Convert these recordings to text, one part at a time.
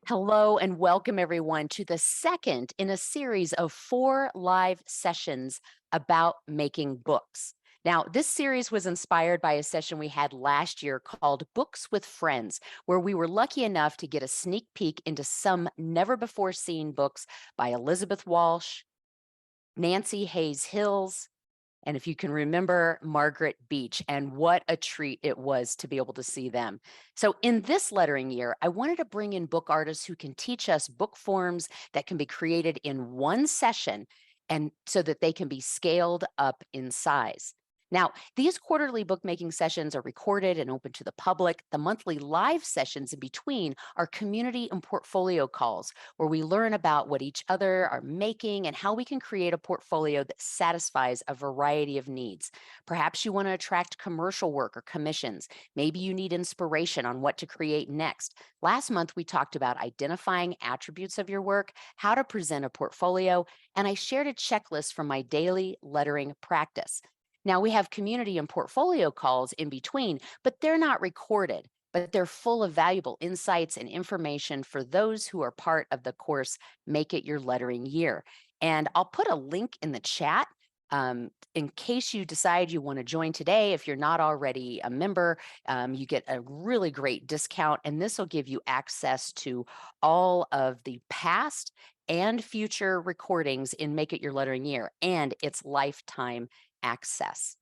Hello and welcome everyone to the second in a series of 4 live sessions about making books. Now, this series was inspired by a session we had last year called Books with Friends, where we were lucky enough to get a sneak peek into some never before seen books by Elizabeth Walsh, Nancy Hayes Hills, and if you can remember, Margaret Beach, and what a treat it was to be able to see them. So in this lettering year, I wanted to bring in book artists who can teach us book forms that can be created in one session and so that they can be scaled up in size. Now, these quarterly bookmaking sessions are recorded and open to the public. The monthly live sessions in between are community and portfolio calls where we learn about what each other are making and how we can create a portfolio that satisfies a variety of needs. Perhaps you want to attract commercial work or commissions. Maybe you need inspiration on what to create next. Last month, we talked about identifying attributes of your work, how to present a portfolio, and I shared a checklist from my daily lettering practice. Now we have community and portfolio calls in between, but they're not recorded, but they're full of valuable insights and information for those who are part of the course, Make It Your Lettering Year. And I'll put a link in the chat in case you decide you want to join today. If you're not already a member, you get a really great discount, and this will give you access to all of the past and future recordings in Make It Your Lettering Year and its lifetime access.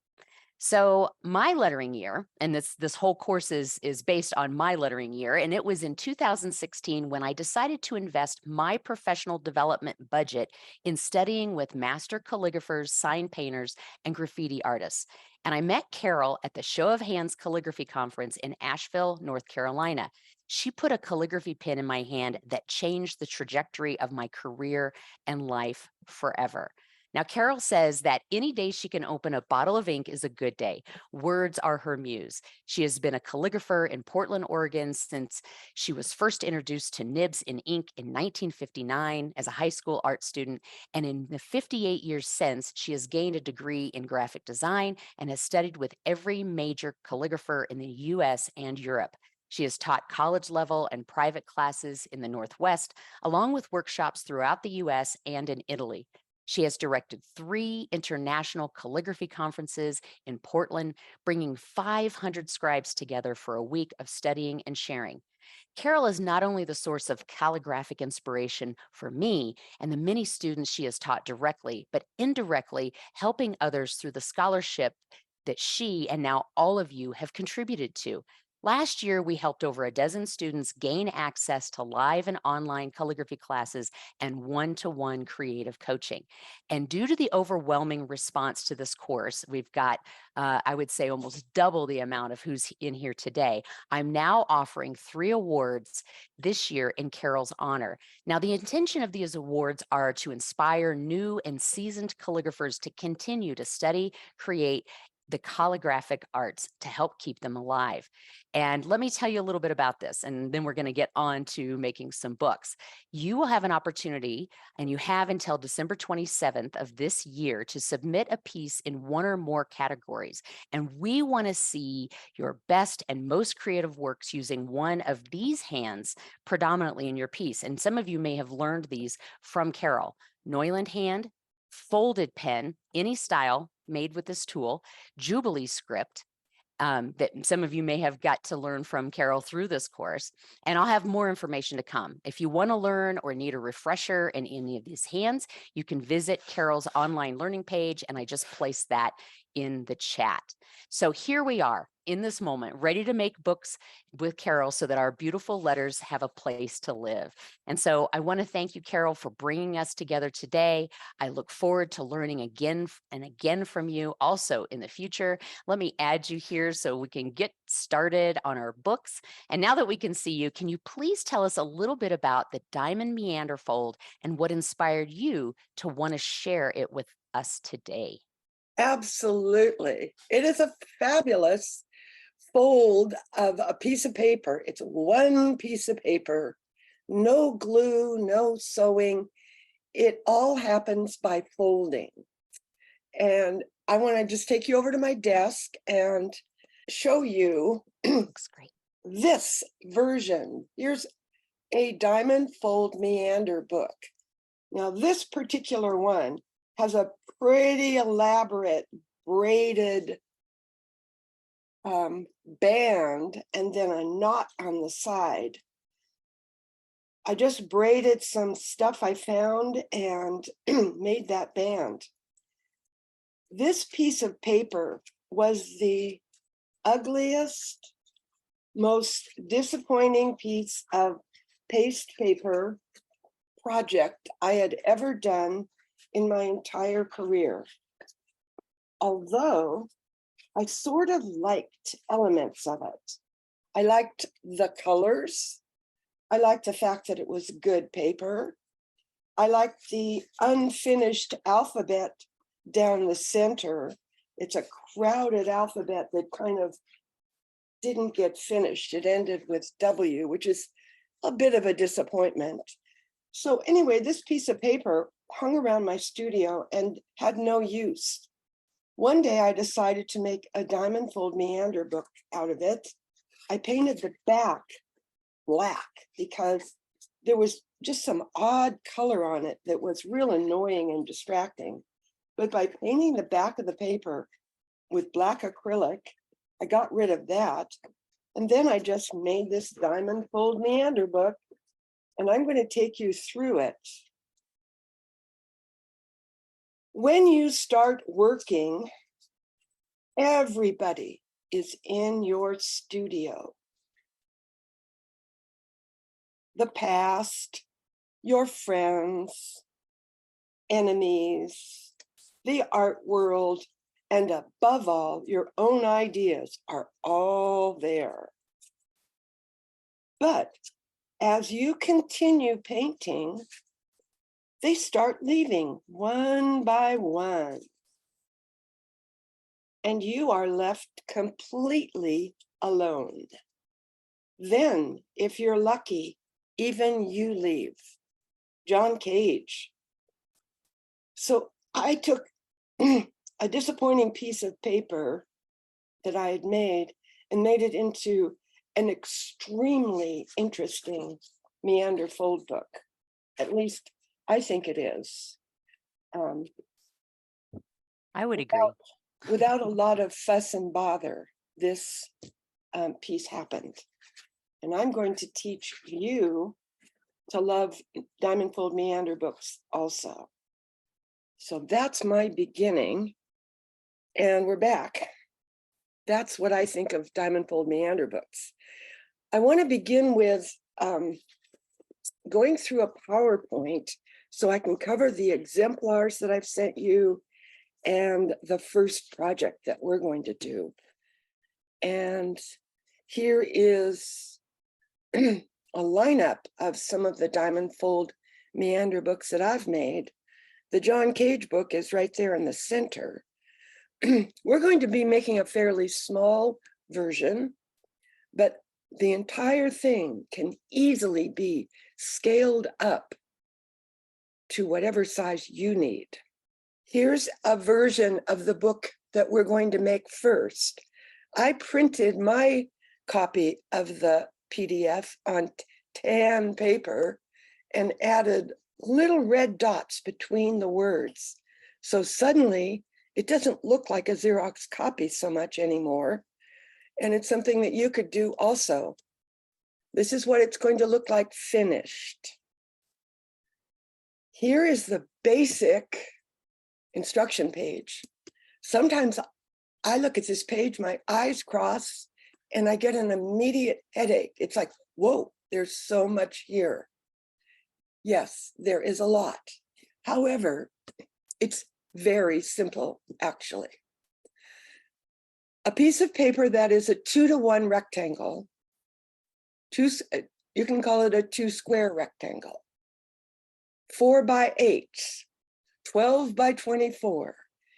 So my lettering year, and this whole course is based on my lettering year, and it was in 2016 when I decided to invest my professional development budget in studying with master calligraphers, sign painters, and graffiti artists. And I met Carol at the Show of Hands Calligraphy Conference in Asheville, North Carolina. She put a calligraphy pen in my hand that changed the trajectory of my career and life forever. Now, Carol says that any day she can open a bottle of ink is a good day. Words are her muse. She has been a calligrapher in Portland, Oregon since she was first introduced to nibs in ink in 1959 as a high school art student. And in the 58 years since, she has gained a degree in graphic design and has studied with every major calligrapher in the US and Europe. She has taught college level and private classes in the Northwest, along with workshops throughout the US and in Italy. She has directed 3 international calligraphy conferences in Portland, bringing 500 scribes together for a week of studying and sharing. Carol is not only the source of calligraphic inspiration for me and the many students she has taught directly, but indirectly helping others through the scholarship that she and now all of you have contributed to. Last year, we helped over a dozen students gain access to live and online calligraphy classes and one-to-one creative coaching. And due to the overwhelming response to this course, we've got, I would say, almost double the amount of who's in here today. I'm now offering 3 awards this year in Carol's honor. Now, the intention of these awards are to inspire new and seasoned calligraphers to continue to study, create, the calligraphic arts to help keep them alive. And let me tell you a little bit about this, and then we're going to get on to making some books. You will have an opportunity, and you have until December 27th of this year to submit a piece in one or more categories. And we want to see your best and most creative works using one of these hands predominantly in your piece. And some of you may have learned these from Carol. Neuland hand, folded pen, any style made with this tool, Jubilee script, that some of you may have got to learn from Carol through this course. And I'll have more information to come. If you want to learn or need a refresher in any of these hands, you can visit Carol's online learning page, and I just placed that in the chat. So here we are in this moment, ready to make books with Carol so that our beautiful letters have a place to live. And so I want to thank you, Carol, for bringing us together today. I look forward to learning again and again from you also in the future. Let me add you here so we can get started on our books. And now that we can see you, can you please tell us a little bit about the Diamond Meander fold and what inspired you to want to share it with us today? Absolutely. It is a fabulous fold of a piece of paper. It's one piece of paper, no glue, no sewing. It all happens by folding. And I want to just take you over to my desk and show you Looks great. this version. Here's a diamond fold meander book. Now, this particular one has a pretty elaborate braided band and then a knot on the side. I just braided some stuff I found and made that band. This piece of paper was the ugliest, most disappointing piece of paste paper project I had ever done in my entire career. Although I sort of liked elements of it. I liked the colors. I liked the fact that it was good paper. I liked the unfinished alphabet down the center. It's a crowded alphabet that kind of didn't get finished. It ended with W, which is a bit of a disappointment. So anyway, this piece of paper hung around my studio and had no use. One day I decided to make a diamond fold meander book out of it. I painted the back black because there was just some odd color on it that was real annoying and distracting. But by painting the back of the paper with black acrylic, I got rid of that. And then I just made this diamond fold meander book, and I'm going to take you through it. When you start working, everybody is in your studio. The past, your friends, enemies, the art world, and above all, your own ideas are all there. But as you continue painting, they start leaving one by one. And you are left completely alone. Then, if you're lucky, even you leave. John Cage. So I took a disappointing piece of paper that I had made and made it into an extremely interesting meander fold book. At least I think it is. I would agree. Without a lot of fuss and bother, this piece happened. And I'm going to teach you to love diamond fold meander books also. So that's my beginning. And we're back. That's what I think of diamond fold meander books. I want to begin with going through a PowerPoint so I can cover the exemplars that I've sent you and the first project that we're going to do. And here is a lineup of some of the diamond fold meander books that I've made. The John Cage book is right there in the center. We're going to be making a fairly small version, but the entire thing can easily be scaled up to whatever size you need. Here's a version of the book that we're going to make first. I printed my copy of the PDF on tan paper and added little red dots between the words. So suddenly it doesn't look like a Xerox copy so much anymore. And it's something that you could do also. This is what it's going to look like finished. Here is the basic instruction page. Sometimes I look at this page, my eyes cross, and I get an immediate headache. It's like, whoa, there's so much here. Yes, there is a lot. However, it's very simple, actually. A piece of paper that is a 2-to-1 rectangle, you can call it a 2-square rectangle, 4 by 8, 12 by 24.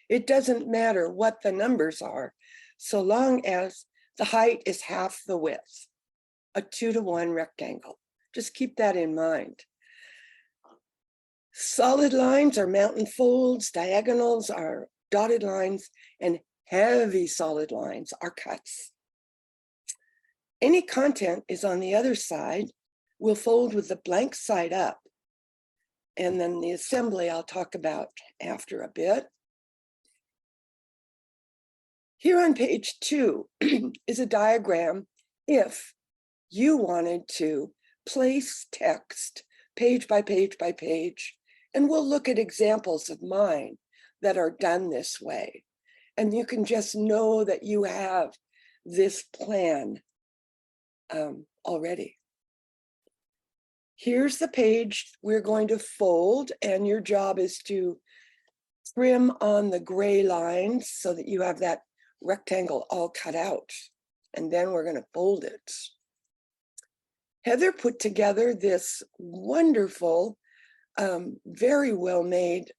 It doesn't matter what the numbers are, so long as the height is half the width. A 2-to-1 rectangle. Just keep that in mind. Solid lines are mountain folds, diagonals are dotted lines, and heavy solid lines are cuts. Any content is on the other side, we'll fold with the blank side up. And then the assembly I'll talk about after a bit. Here on page 2 is a diagram if you wanted to place text page by page by page, and we'll look at examples of mine that are done this way. And you can just know that you have this plan already. Here's the page we're going to fold, and your job is to trim on the gray lines so that you have that rectangle all cut out. And then we're going to fold it. Heather put together this wonderful, very well made,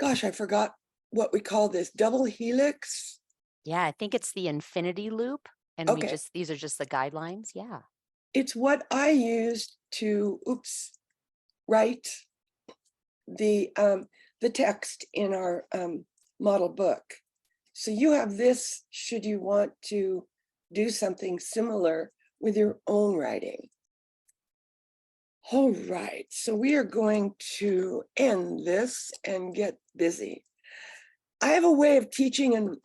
gosh, I forgot what we call this, double helix. Yeah, I think it's the infinity loop. And Okay. these are just the guidelines. Yeah. It's what I used to, write the text in our model book. So you have this should you want to do something similar with your own writing. All right, so we are going to end this and get busy. I have a way of teaching and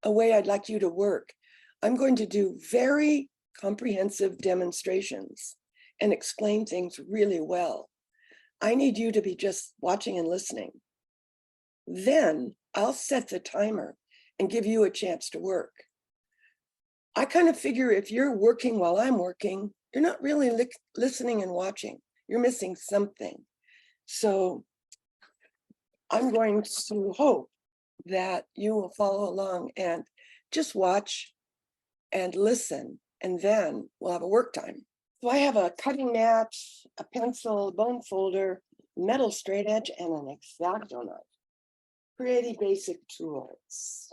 a way I'd like you to work. I'm going to do very comprehensive demonstrations and explain things really well. I need you to be just watching and listening. Then I'll set the timer and give you a chance to work. I kind of figure if you're working while I'm working, you're not really listening and watching. You're missing something. So I'm going to hope that you will follow along and just watch and listen, and then we'll have a work time. So I have a cutting mat, a pencil, bone folder, metal straight edge, and an X-Acto knife. Pretty basic tools.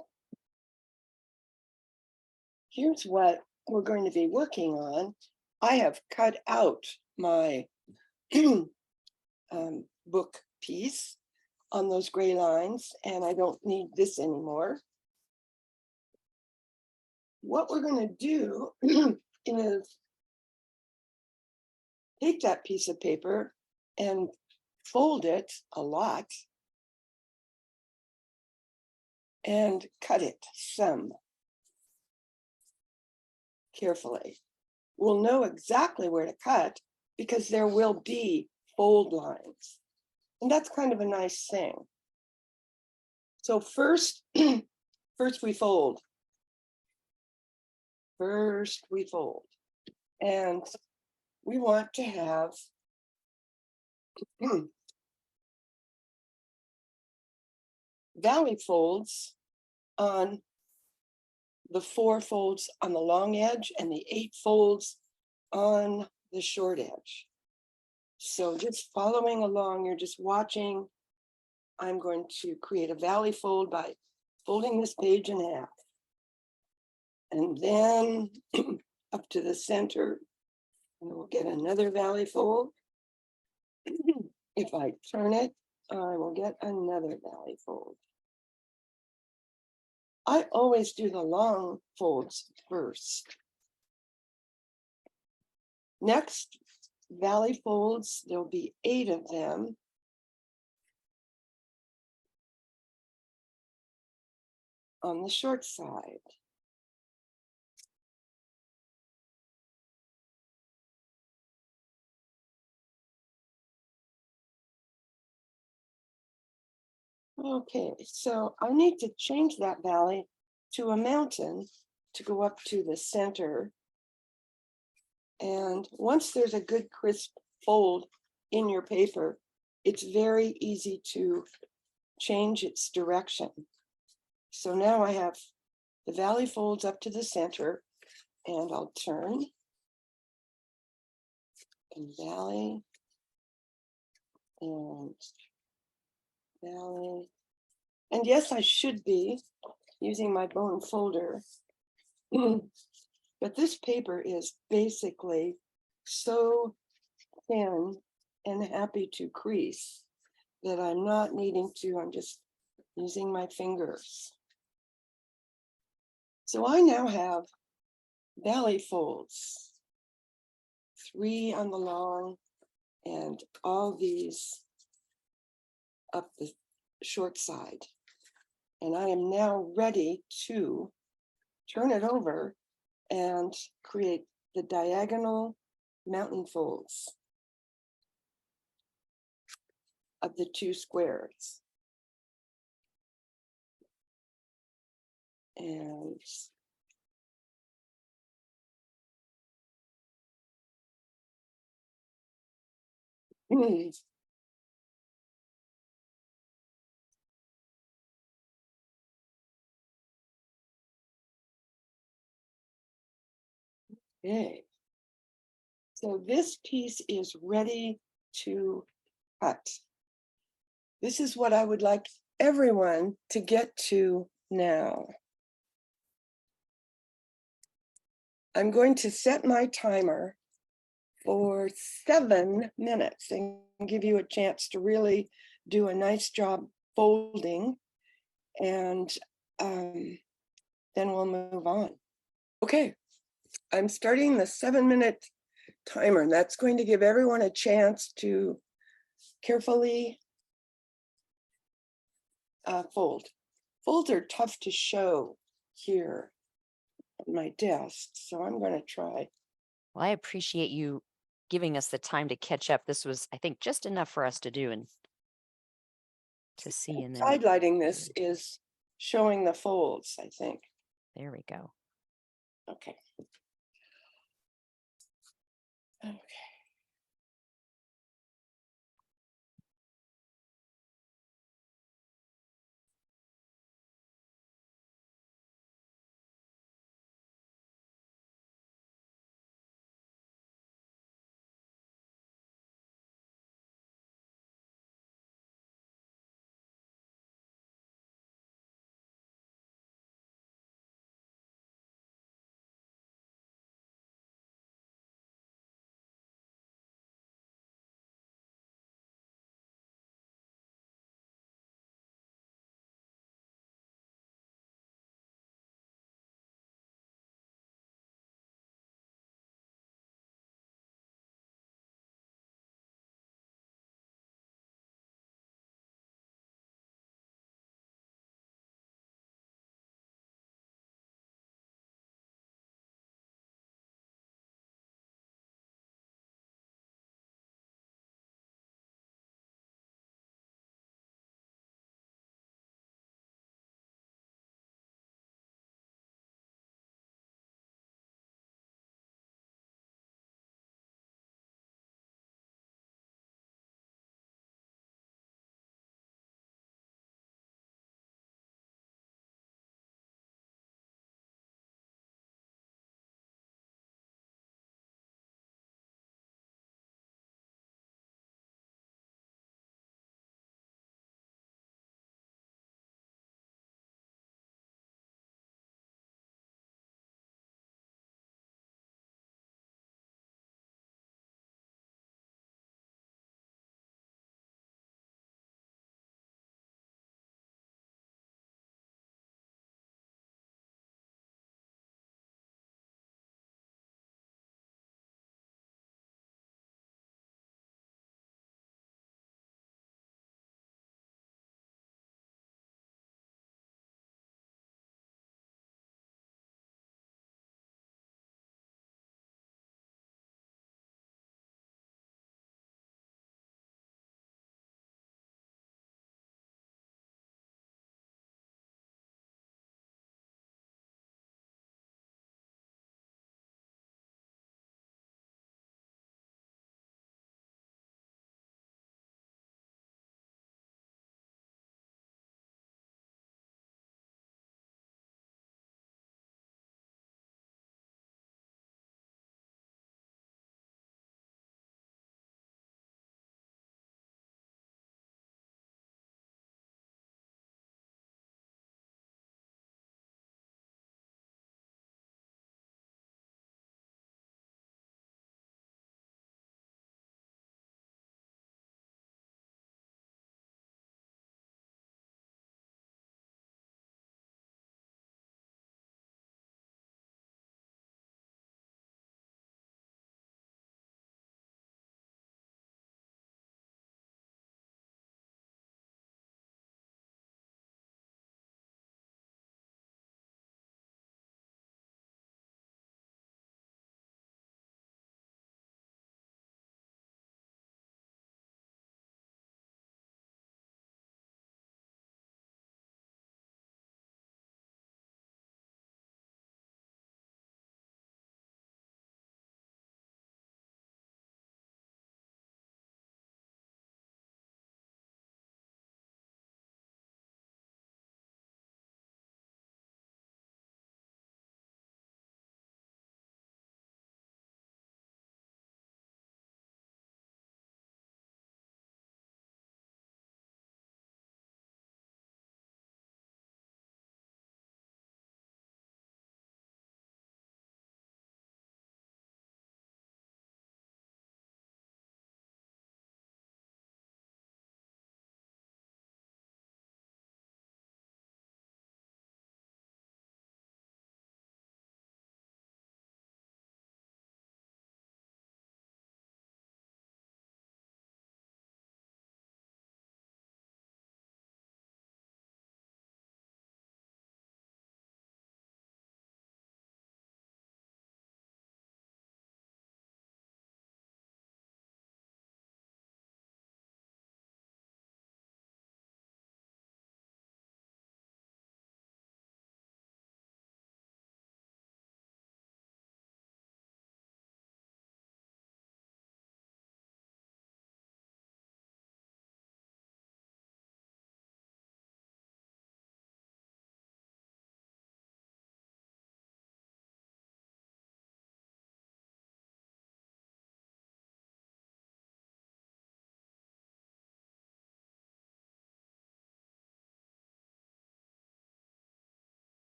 Here's what we're going to be working on. I have cut out my book piece on those gray lines, and I don't need this anymore. What we're going to do is take that piece of paper and fold it a lot and cut it some carefully. We'll know exactly where to cut because there will be fold lines. And that's kind of a nice thing. So first we fold. First we fold. And we want to have valley folds on the 4 folds on the long edge and the 8 folds on the short edge. So just following along, you're just watching. I'm going to create a valley fold by folding this page in half. And then up to the center, and we'll get another valley fold. If I turn it, I will get another valley fold. I always do the long folds first. Next, valley folds, there'll be 8 of them. On the short side. Okay, so I need to change that valley to a mountain to go up to the center. And once there's a good crisp fold in your paper, it's very easy to change its direction. So now I have the valley folds up to the center, and I'll turn and valley and valley. And yes, I should be using my bone folder, but this paper is basically so thin and happy to crease that I'm not needing to, I'm just using my fingers. So I now have valley folds 3 on the long and all these up the short side. And I am now ready to turn it over and create the diagonal mountain folds of the 2 squares. And okay. So this piece is ready to cut. This is what I would like everyone to get to now. I'm going to set my timer for 7 minutes and give you a chance to really do a nice job folding, and then we'll move on. Okay, I'm starting the 7-minute timer, and that's going to give everyone a chance to carefully fold. Folds are tough to show here on my desk, so I'm going to try. Well, I appreciate you giving us the time to catch up. This was, I think, just enough for us to do and to see. And then Highlighting this is showing the folds, I think. there we go. Okay. Okay.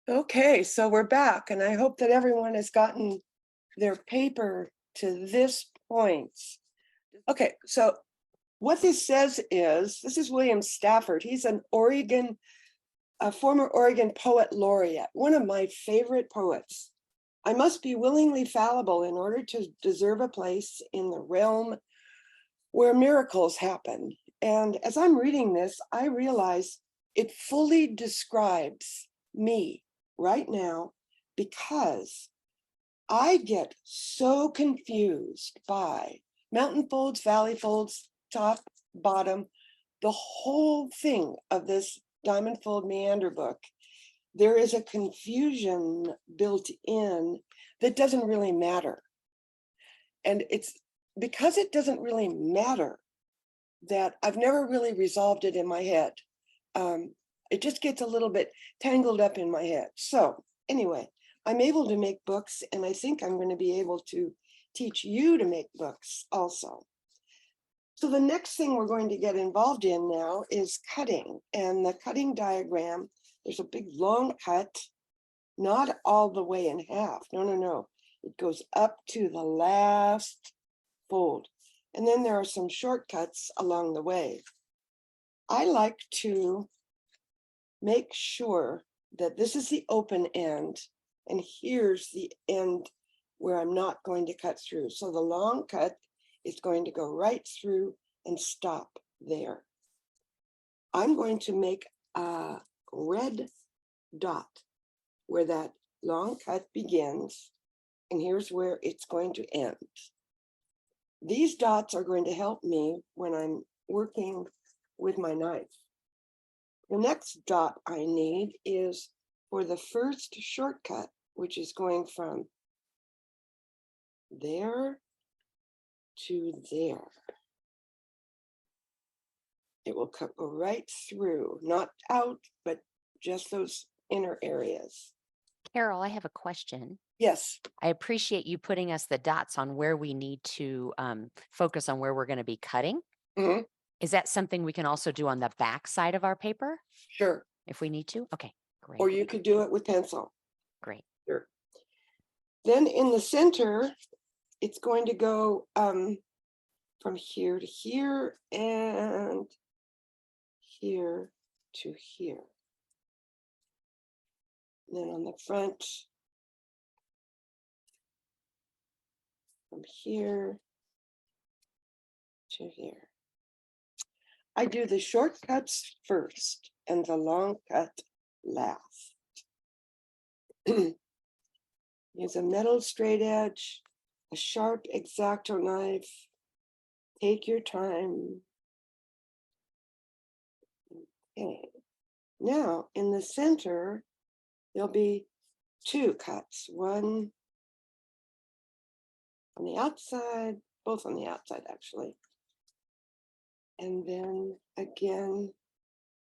Okay, so we're back, and I hope that everyone has gotten their paper to this point. Okay, so what this says is, this is William Stafford. He's a former Oregon poet laureate, one of my favorite poets. I must be willingly fallible in order to deserve a place in the realm where miracles happen. And as I'm reading this, I realize it fully describes me right now, because I get so confused by mountain folds, valley folds, top, bottom, the whole thing of this Diamond Fold Meander book. There is a confusion built in that doesn't really matter. And it's because it doesn't really matter that I've never really resolved it in my head. It just gets a little bit tangled up in my head. So anyway, I'm able to make books, and I think I'm going to be able to teach you to make books also. So the next thing we're going to get involved in now is cutting. And the cutting diagram, there's a big long cut, not all the way in half. No. It goes up to the last fold. And then there are some shortcuts along the way. I like to make sure that this is the open end, and here's the end where I'm not going to cut through. So the long cut is going to go right through and stop there. I'm going to make a red dot where that long cut begins, and here's where it's going to end. These dots are going to help me when I'm working with my knife. The next dot I need is for the first shortcut, which is going from there to there. It will go right through, not out, but just those inner areas. Carol, I have a question. Yes. I appreciate you putting us the dots on where we need to focus on where we're going to be cutting. Mm-hmm. Is that something we can also do on the back side of our paper Sure. if we need to? Okay, great. Or you could do it with pencil. Great. Sure. Then in the center, it's going to go from here to here and here to here. And then on the front, from here to here. I do the shortcuts first and the long cut last. Use a metal straight edge, a sharp X-Acto knife. Take your time. Okay. Now in the center, there'll be two cuts, one on the outside, both on the outside actually. And then again,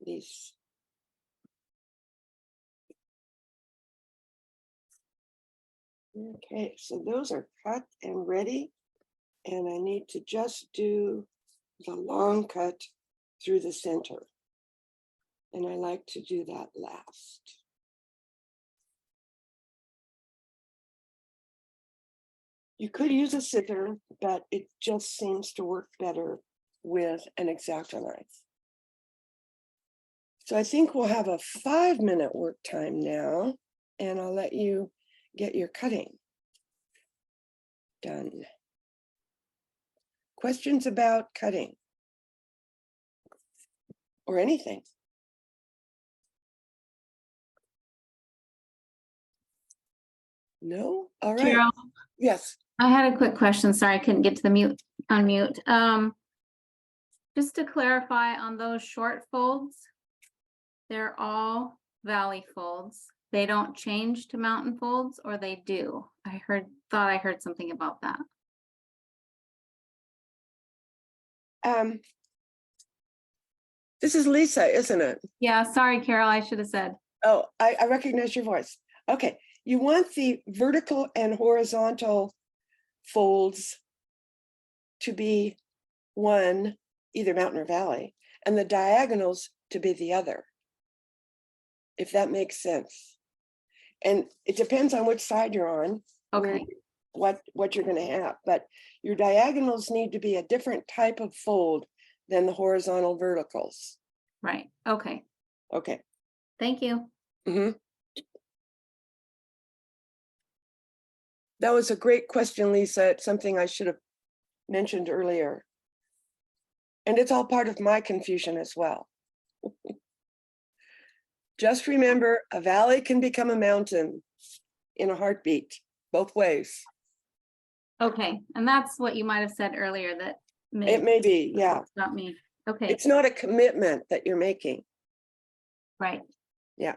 these. Okay, so those are cut and ready. And I need to just do the long cut through the center. And I like to do that last. You could use a scissor, but it just seems to work better with an X-Acto knife. So I think we'll have a 5-minute work time now, and I'll let you get your cutting done. Questions about cutting or anything? No? All right. Carol, Yes. I had a quick question. Sorry, I couldn't get to the unmute. Just to clarify on those short folds, they're all valley folds. They don't change to mountain folds, or they do? Thought I heard something about that. This is Lisa, isn't it? Yeah, sorry, Carol, I should have said. Oh, I recognize your voice. Okay, you want the vertical and horizontal folds to be one, either mountain or valley, and the diagonals to be the other, if that makes sense. And it depends on which side you're on, where, Okay, what you're gonna have, but your diagonals need to be a different type of fold than the horizontal verticals. right, okay, Okay. thank you. Mhm. That was a great question, Lisa. It's something I should have mentioned earlier. And it's all part of my confusion as well. Just remember, a valley can become a mountain in a heartbeat, both ways. Okay, and that's what you might have said earlier that It may be, yeah. not me. Okay, It's not a commitment that you're making. right. Yeah.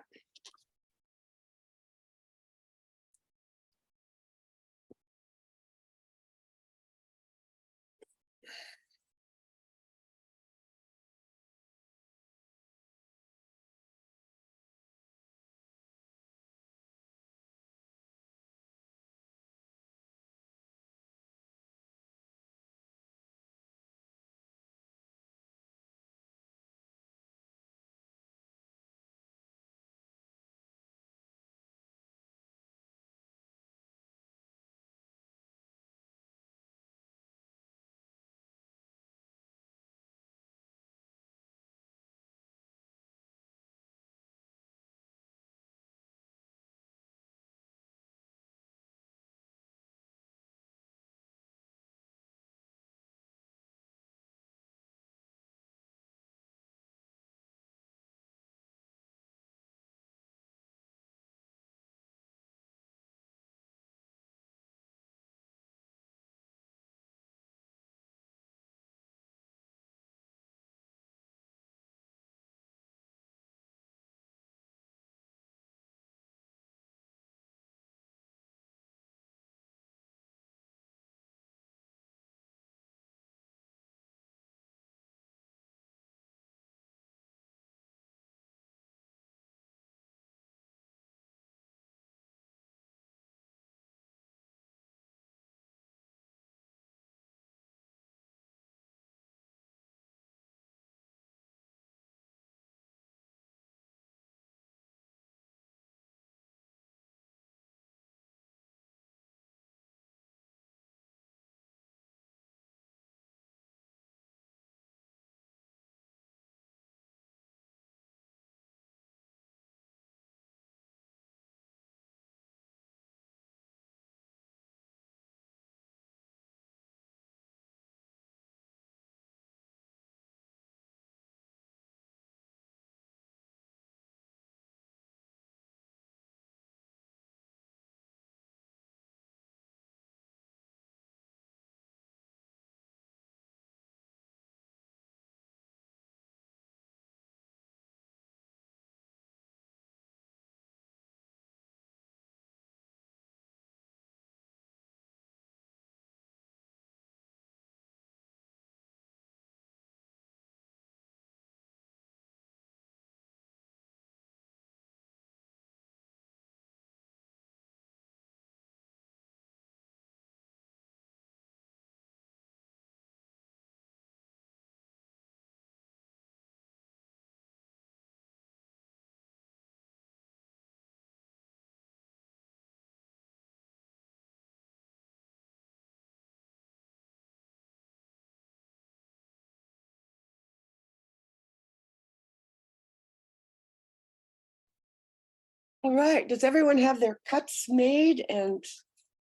All right, does everyone have their cuts made and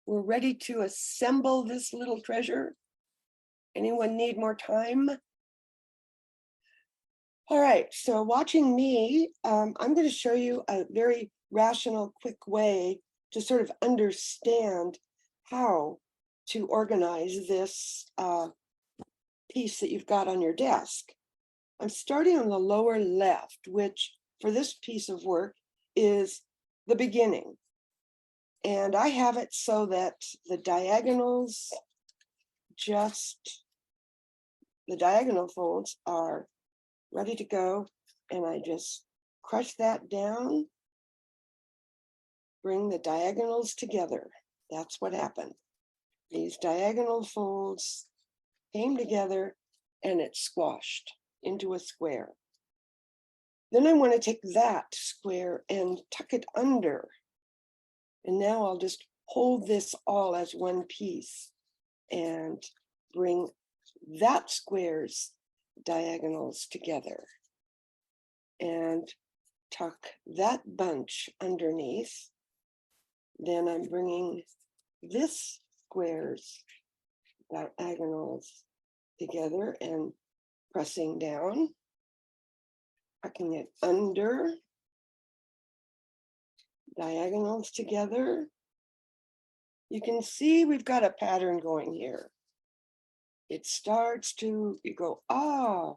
we're ready to assemble this little treasure? Anyone need more time? All right, so watching me, I'm going to show you a very rational, quick way to sort of understand how to organize this piece that you've got on your desk. I'm starting on the lower left, which for this piece of work is the beginning. And I have it so that the diagonals, the diagonal folds are ready to go. And I just crush that down, bring the diagonals together. That's what happened. These diagonal folds came together and it squashed into a square. Then I want to take that square and tuck it under And now I'll just hold this all as one piece and bring that square's diagonals together and tuck that bunch underneath. Then I'm bringing this square's diagonals together and pressing down, tucking it under, diagonals together. You can see we've got a pattern going here. It starts to, you go, ah,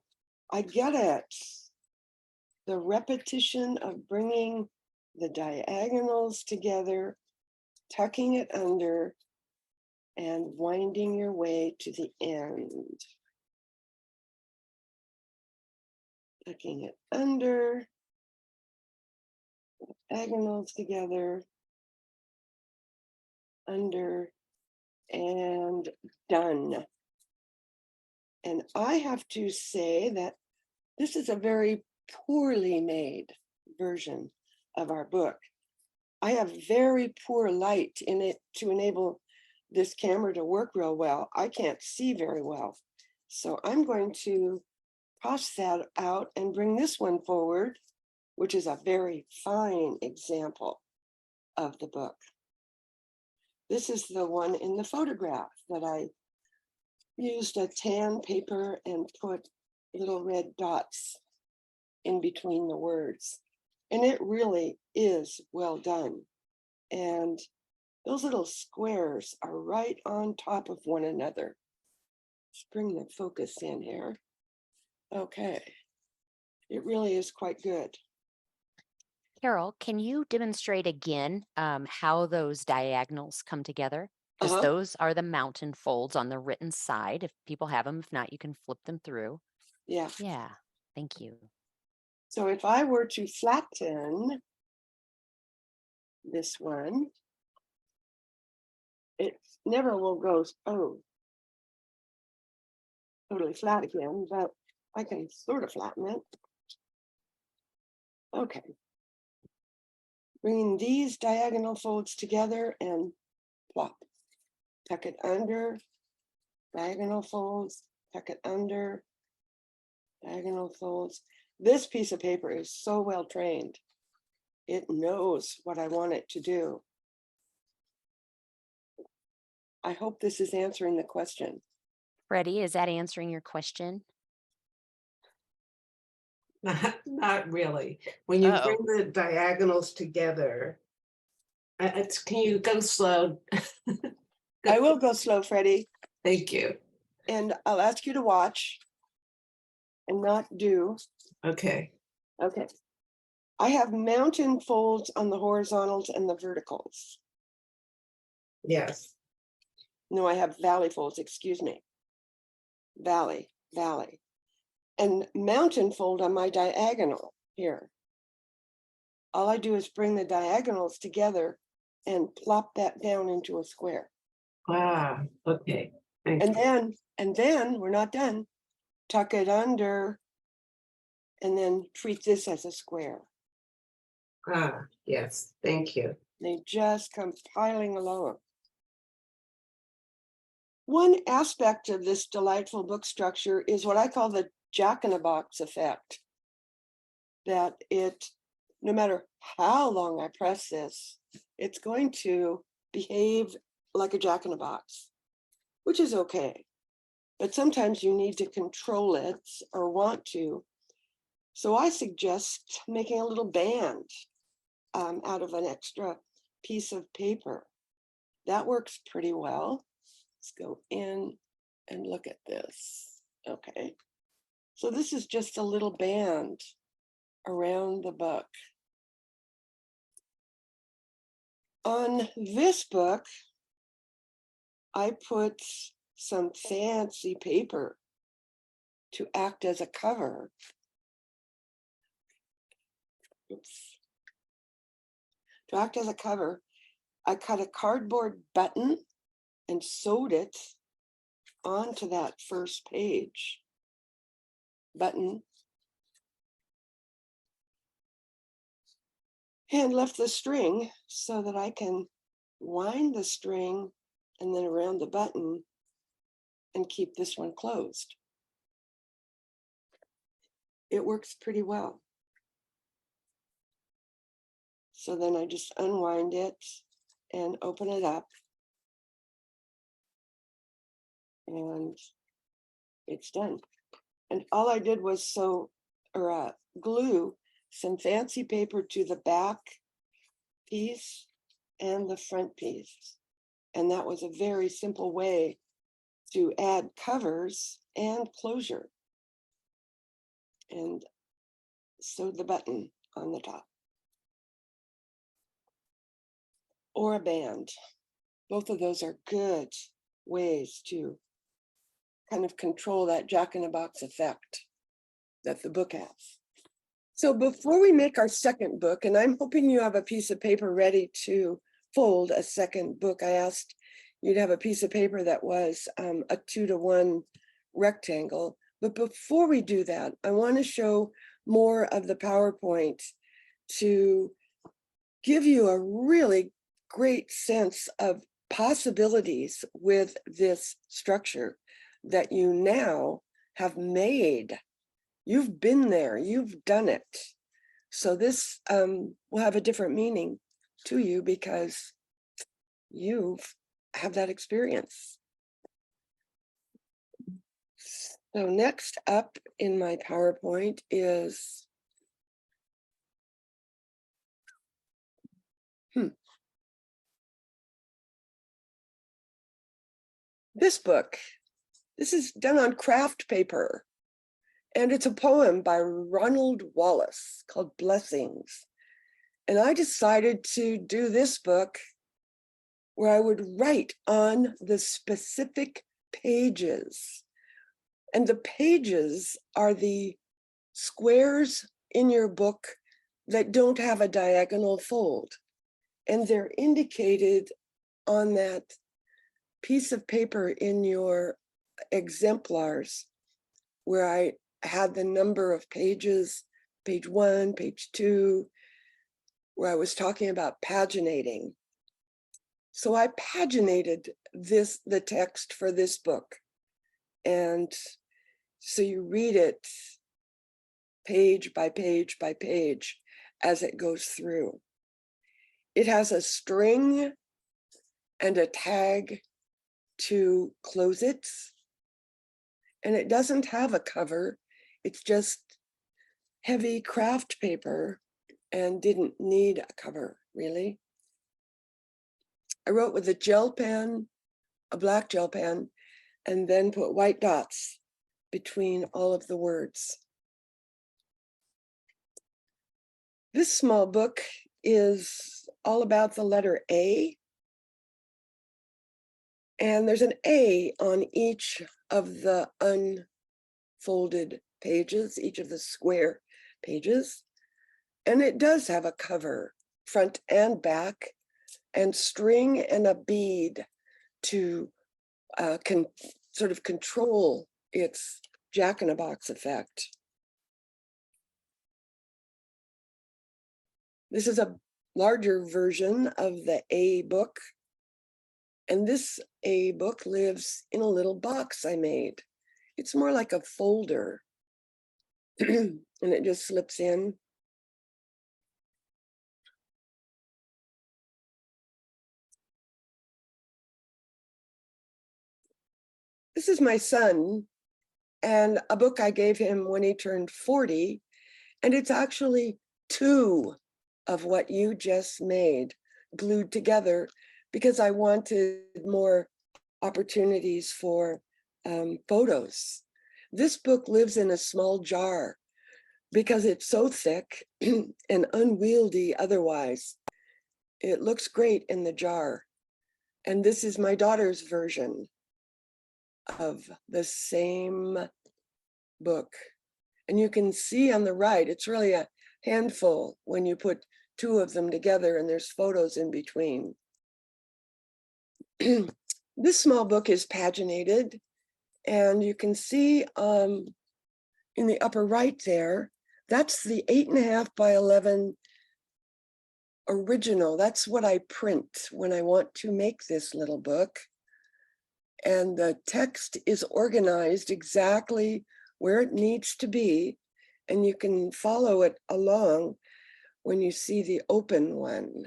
I get it. The repetition of bringing the diagonals together, tucking it under, and winding your way to the end. Tucking it under, diagonals together, under, and done. And I have to say that this is a very poorly made version of our book. I have very poor light in it to enable this camera to work real well. I can't see very well. So I'm going to toss that out and bring this one forward, which is a very fine example of the book. This is the one in the photograph that I used a tan paper and put little red dots in between the words. And it really is well done. And those little squares are right on top of one another. Let's bring the focus in here. Okay, it really is quite good. Carol, can you demonstrate again how those diagonals come together? Because those are the mountain folds on the written side. If people have them, if not, you can flip them through. Yeah. Yeah, thank you. So if I were to flatten this one, it never will go, oh, totally flat again, but I can sort of flatten it. Okay. Bringing these diagonal folds together and plop. Tuck it under, diagonal folds, tuck it under, diagonal folds. This piece of paper is so well trained. It knows what I want it to do. I hope this is answering the question. Freddie, is that answering your question? Not really. When you bring the diagonals together, can you go slow? I will go slow, Freddie. Thank you. And I'll ask you to watch and not do. Okay. Okay. I have mountain folds on the horizontals and the verticals. Yes. No, I have valley folds, excuse me. Valley, valley. And mountain fold on my diagonal here. All I do is bring the diagonals together and plop that down into a square. Ah, okay. Thank And you. then we're not done. Tuck it under and then treat this as a square. Ah, yes. Thank you. They just come piling along. One aspect of this delightful book structure is what I call the jack-in-a-box effect. That it, no matter how long I press this, it's going to behave like a jack-in-a-box, which is okay. But sometimes you need to control it or want to. So I suggest making a little band out of an extra piece of paper. That works pretty well. Let's go in and look at this. Okay. So this is just a little band around the book. On this book, I put some fancy paper to act as a cover. Oops. To act as a cover, I cut a cardboard button and sewed it onto that first page. Button. and left the string so that I can wind the string and then around the button and keep this one closed. It works pretty well. So then I just unwind it and open it up. And it's done. And all I did was glue some fancy paper to the back piece and the front piece. And that was a very simple way to add covers and closure. And sewed the button on the top. Or a band. Both of those are good ways to kind of control that jack-in-a-box effect that the book has. So before we make our second book, and I'm hoping you have a piece of paper ready to fold a second book, I asked you to have a piece of paper that was a 2-to-1 rectangle. But before we do that, I want to show more of the PowerPoint to give you a really great sense of possibilities with this structure that you now have made. You've been there, you've done it. So this will have a different meaning to you because you've had that experience. So next up in my PowerPoint is this book. This is done on craft paper. And it's a poem by Ronald Wallace called Blessings. And I decided to do this book where I would write on the specific pages. And the pages are the squares in your book that don't have a diagonal fold. And they're indicated on that piece of paper in your exemplars where I had the number of pages, page 1, page 2, where I was talking about paginating. So I paginated the text for this book. And so you read it page by page by page as it goes through. It has a string and a tag to close it. And it doesn't have a cover. It's just heavy craft paper and didn't need a cover, really. I wrote with a gel pen, a black gel pen, and then put white dots between all of the words. This small book is all about the letter A. And there's an A on each of the unfolded pages, each of the square pages. And it does have a cover, front and back, and string and a bead to sort of control its jack-in-a-box effect. This is a larger version of the A book. And this A book lives in a little box I made. It's more like a folder. And it just slips in. This is my son and a book I gave him when he turned 40. And it's actually 2 of what you just made glued together because I wanted more opportunities for photos. This book lives in a small jar because it's so thick and unwieldy otherwise. It looks great in the jar. And this is my daughter's version of the same book. And you can see on the right, it's really a handful when you put 2 of them together and there's photos in between. This small book is paginated, and you can see in the upper right there, that's the 8.5 by 11 original. That's what I print when I want to make this little book. And the text is organized exactly where it needs to be. And you can follow it along when you see the open one.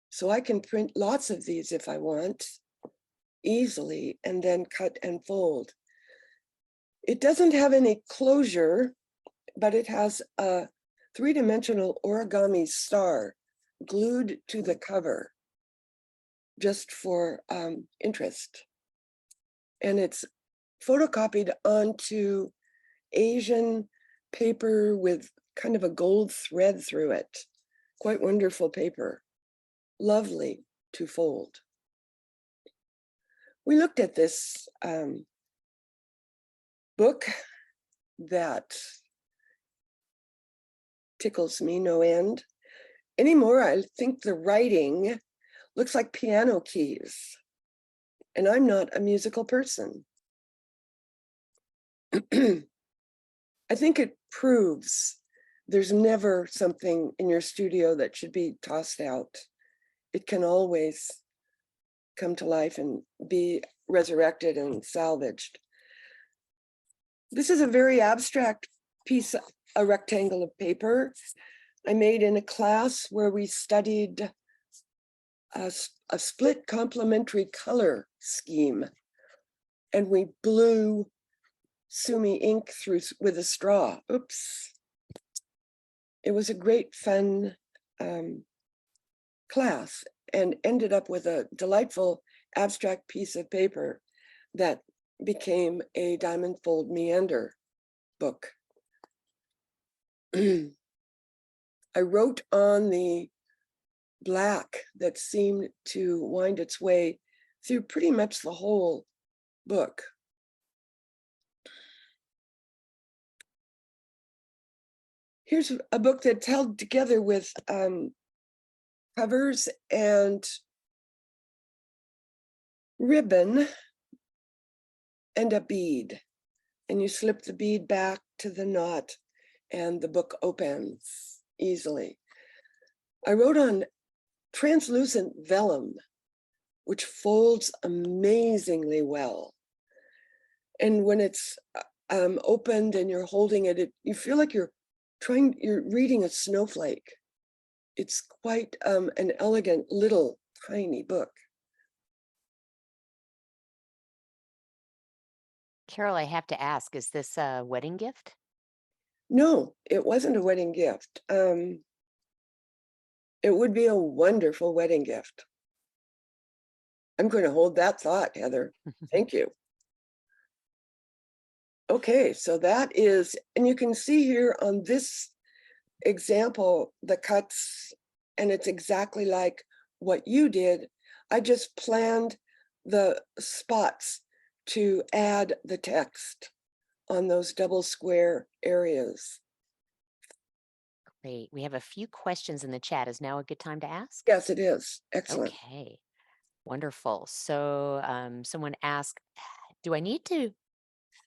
So I can print lots of these if I want, easily, and then cut and fold. It doesn't have any closure, but it has a three-dimensional origami star glued to the cover just for interest. And it's photocopied onto Asian paper with kind of a gold thread through it. Quite wonderful paper. Lovely to fold. We looked at this book that tickles me no end. Anymore, I think the writing looks like piano keys, and I'm not a musical person. I think it proves there's never something in your studio that should be tossed out. It can always come to life and be resurrected and salvaged. This is a very abstract piece, a rectangle of paper I made in a class where we studied a split complementary color scheme, and we blew Sumi ink through with a straw. Oops. It was a great fun class, and ended up with a delightful abstract piece of paper that became a diamond fold Meander book. I wrote on the black that seemed to wind its way through pretty much the whole book. Here's a book that's held together with covers and ribbon and a bead. And you slip the bead back to the knot and the book opens easily. I wrote on translucent vellum, which folds amazingly well. And when it's opened and you're holding it, you feel like you're reading a snowflake. It's quite an elegant little tiny book. Carol, I have to ask, is this a wedding gift? No, it wasn't a wedding gift. It would be a wonderful wedding gift. I'm going to hold that thought, Heather. Thank you. Okay, so that is, and you can see here on this example, the cuts, and it's exactly like what you did. I just planned the spots to add the text on those double square areas. Great. We have a few questions in the chat. Is now a good time to ask? Yes, it is. Excellent. Okay, wonderful. So someone asked, do I need to,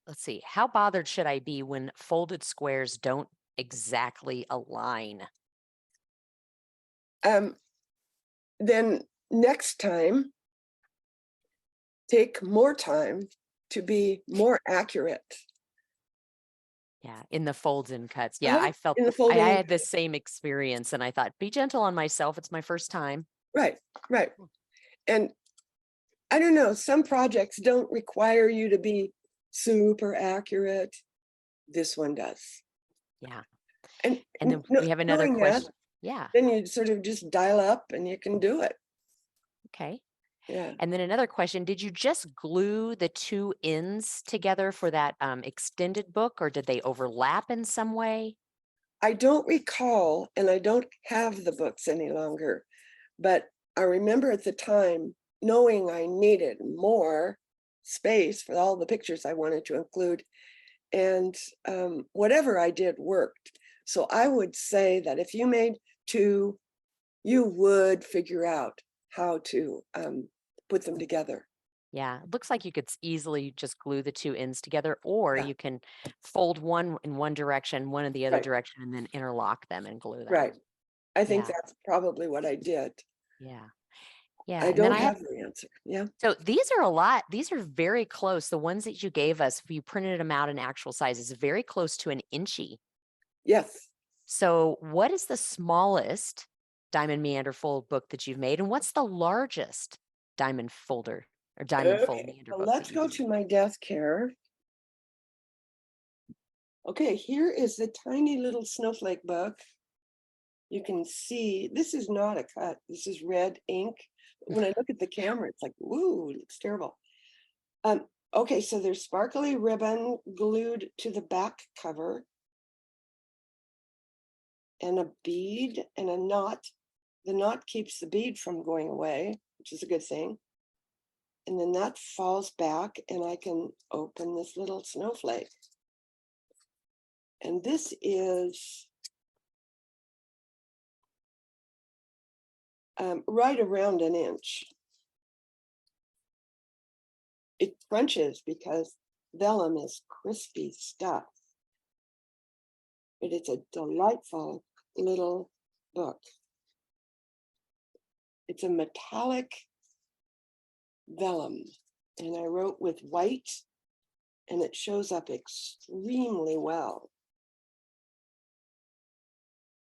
let's see, how bothered should I be when folded squares don't exactly align? Then next time, take more time to be more accurate. Yeah, in the folds and cuts. Yeah, I felt in the I folding and had the same experience, and I thought, be gentle on myself. It's my first time. Right, right. And I don't know, some projects don't require you to be super accurate. This one does. Yeah. And then we have another knowing question. that, Yeah. then you sort of just dial up and you can do it. Okay. Yeah. And then another question, did you just glue the two ends together for that extended book, or did they overlap in some way? I don't recall, and I don't have the books any longer, but I remember at the time knowing I needed more space for all the pictures I wanted to include, and whatever I did worked. So I would say that if you made two, you would figure out how to put them together. Yeah, it looks like you could easily just glue the two ends together, or Yeah. you can fold one in one direction, one in the other Right. direction, and then interlock them and glue them. Right. I think Yeah. that's probably what I did. Yeah. Yeah. I And then don't I have, have the answer. Yeah. so these are a lot. These are very close. The ones that you gave us, if you printed them out in actual size, is very close to an inchy. Yes. So what is the smallest diamond meander fold book that you've made? And what's the largest diamond folder or diamond fold Okay. meander So book let's that go you've to made? my desk here. Okay, here is the tiny little snowflake book. You can see this is not a cut. This is red ink. When I look at the camera, it's like, woo, it looks terrible. Okay, so there's sparkly ribbon glued to the back cover, and a bead and a knot. The knot keeps the bead from going away, which is a good thing. And then that falls back, and I can open this little snowflake. And this is right around an inch. It crunches because vellum is crispy stuff. But it's a delightful little book. It's a metallic vellum, and I wrote with white, and it shows up extremely well.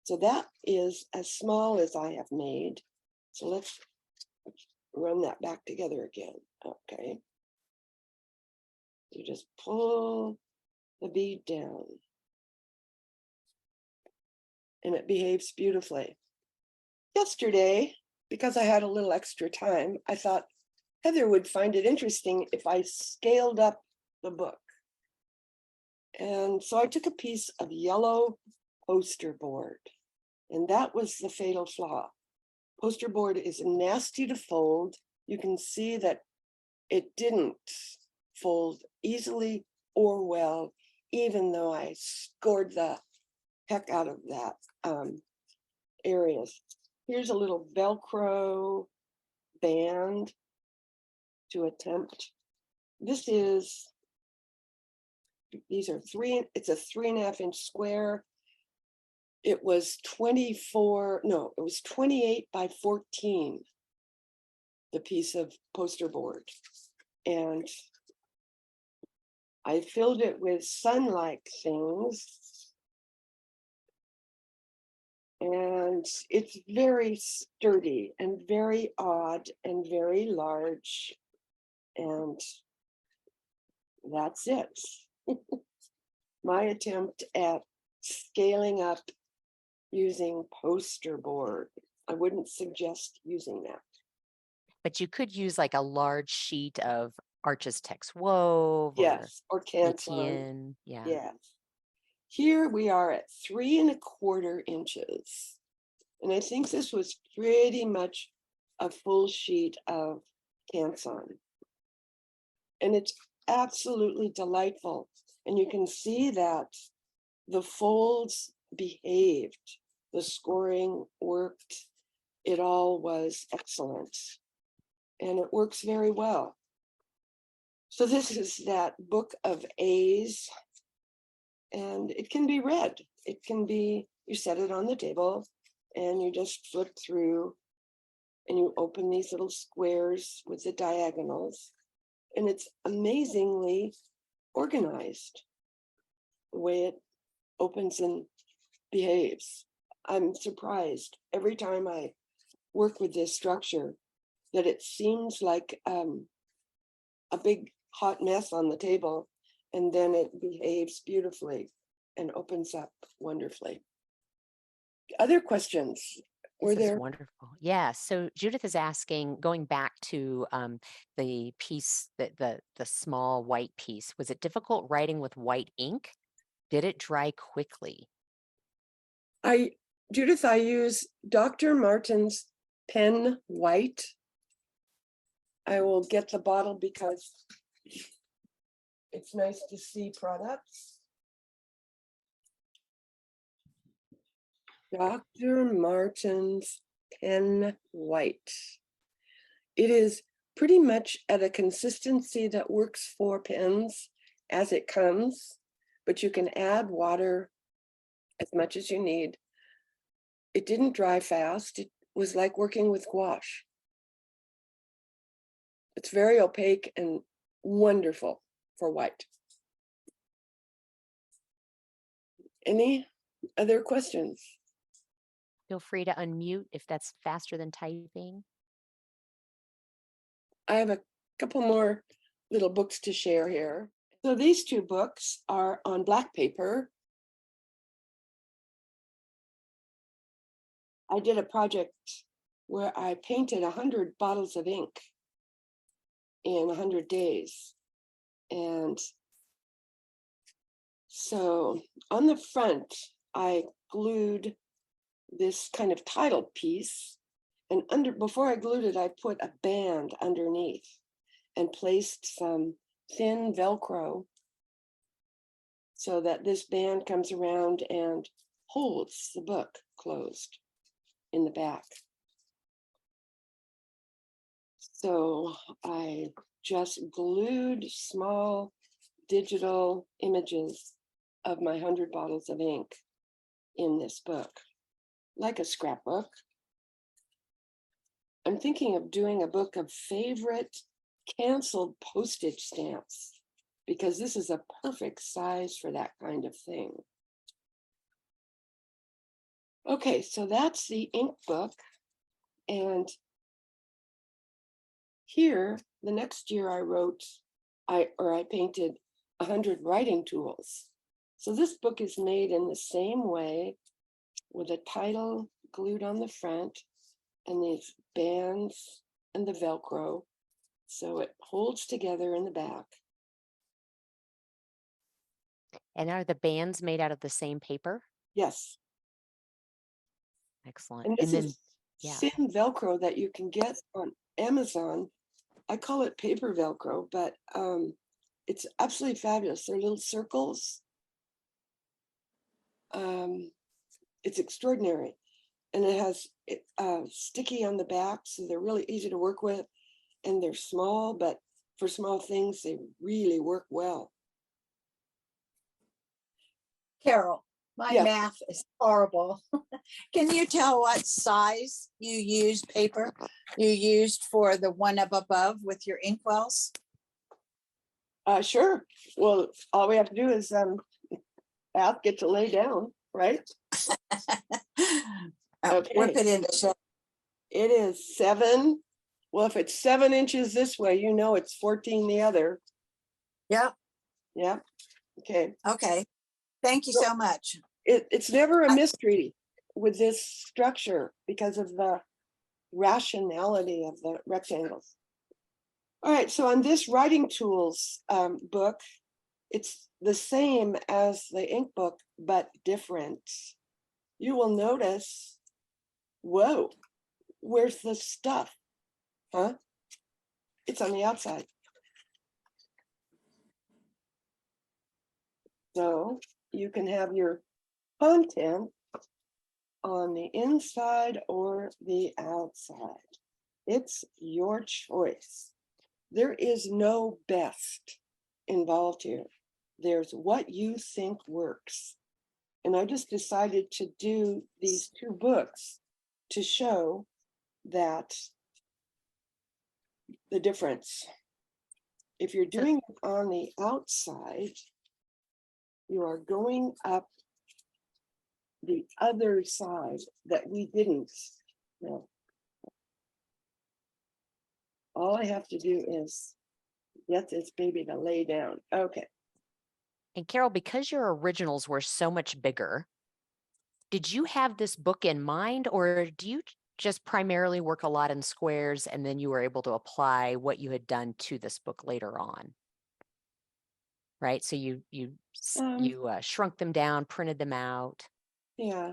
So that is as small as I have made. So let's run that back together again. Okay. You just pull the bead down, and it behaves beautifully. Yesterday, because I had a little extra time, I thought Heather would find it interesting if I scaled up the book. And so I took a piece of yellow poster board, and that was the fatal flaw. Poster board is nasty to fold. You can see that it didn't fold easily or well, even though I scored the heck out of that areas. Here's a little Velcro band to attempt. This is, these are it's a 3.5 inch square. It was 28 by 14, the piece of poster board. And I filled it with sun-like things. And it's very sturdy and very odd and very large. And that's it. My attempt at scaling up using poster board. I wouldn't suggest using that. But you could use like a large sheet of Arches Tex Wove or Yes, or canton. ETN. Yeah. Yes. Here we are at 3.25 inches. And I think this was pretty much a full sheet of canson. And it's absolutely delightful. And you can see that the folds behaved, the scoring worked, it all was excellent. And it works very well. So this is that book of A's, and it can be read. It can be, you set it on the table and you just flip through and you open these little squares with the diagonals, and it's amazingly organized the way it opens and behaves. I'm surprised every time I work with this structure that it seems like a big hot mess on the table, and then it behaves beautifully and opens up wonderfully. Other questions? Were This is there? wonderful. Yeah. So Judith is asking, going back to the piece, the small white piece, was it difficult writing with white ink? Did it dry quickly? Judith, I use Dr. Martin's pen white. I will get the bottle because it's nice to see products. Dr. Martin's pen white. It is pretty much at a consistency that works for pens as it comes, but you can add water as much as you need. It didn't dry fast. It was like working with gouache. It's very opaque and wonderful for white. Any other questions? Feel free to unmute if that's faster than typing. I have a couple more little books to share here. So these two books are on black paper. I did a project where I painted 100 bottles of ink in 100 days. And so on the front, I glued this kind of title piece, and before I glued it, I put a band underneath and placed some thin Velcro so that this band comes around and holds the book closed in the back. So I just glued small digital images of my 100 bottles of ink in this book, like a scrapbook. I'm thinking of doing a book of favorite canceled postage stamps, because this is a perfect size for that kind of thing. Okay, so that's the ink book. And here, the next year I painted 100 writing tools. So this book is made in the same way, with a title glued on the front and these bands and the Velcro. So it holds together in the back. And are the bands made out of the same paper? Yes. Excellent. And this then, is yeah. thin Velcro that you can get on Amazon. I call it paper Velcro, but it's absolutely fabulous. They're little circles. It's extraordinary. And it has sticky on the back, so they're really easy to work with. And they're small, but for small things, they really work well. Carol, my Yes. math is horrible. Can you tell what size you used paper you used for the one up above with your inkwells? Sure. Well, all we have to do is ask it to lay down, right? Okay. Whip it into shape. It is 7. Well, if it's 7 inches this way, you know it's 14 the other. Yeah. Yeah. Okay. Okay. Thank you so much. It's never a mystery with this structure because of the rationality of the rectangles. All right. So on this writing tools book, it's the same as the ink book, but different. You will notice, whoa, where's the stuff? Huh? It's on the outside. So you can have your content on the inside or the outside. It's your choice. There is no best involved here. There's what you think works. And I just decided to do these 2 books to show that the difference. If you're doing it on the outside, you are going up the other side that we didn't. No. All I have to do is get this baby to lay down. Okay. And Carol, because your originals were so much bigger, did you have this book in mind, or do you just primarily work a lot in squares and then you were able to apply what you had done to this book later on? Right? So you shrunk them down, printed them out. Yeah,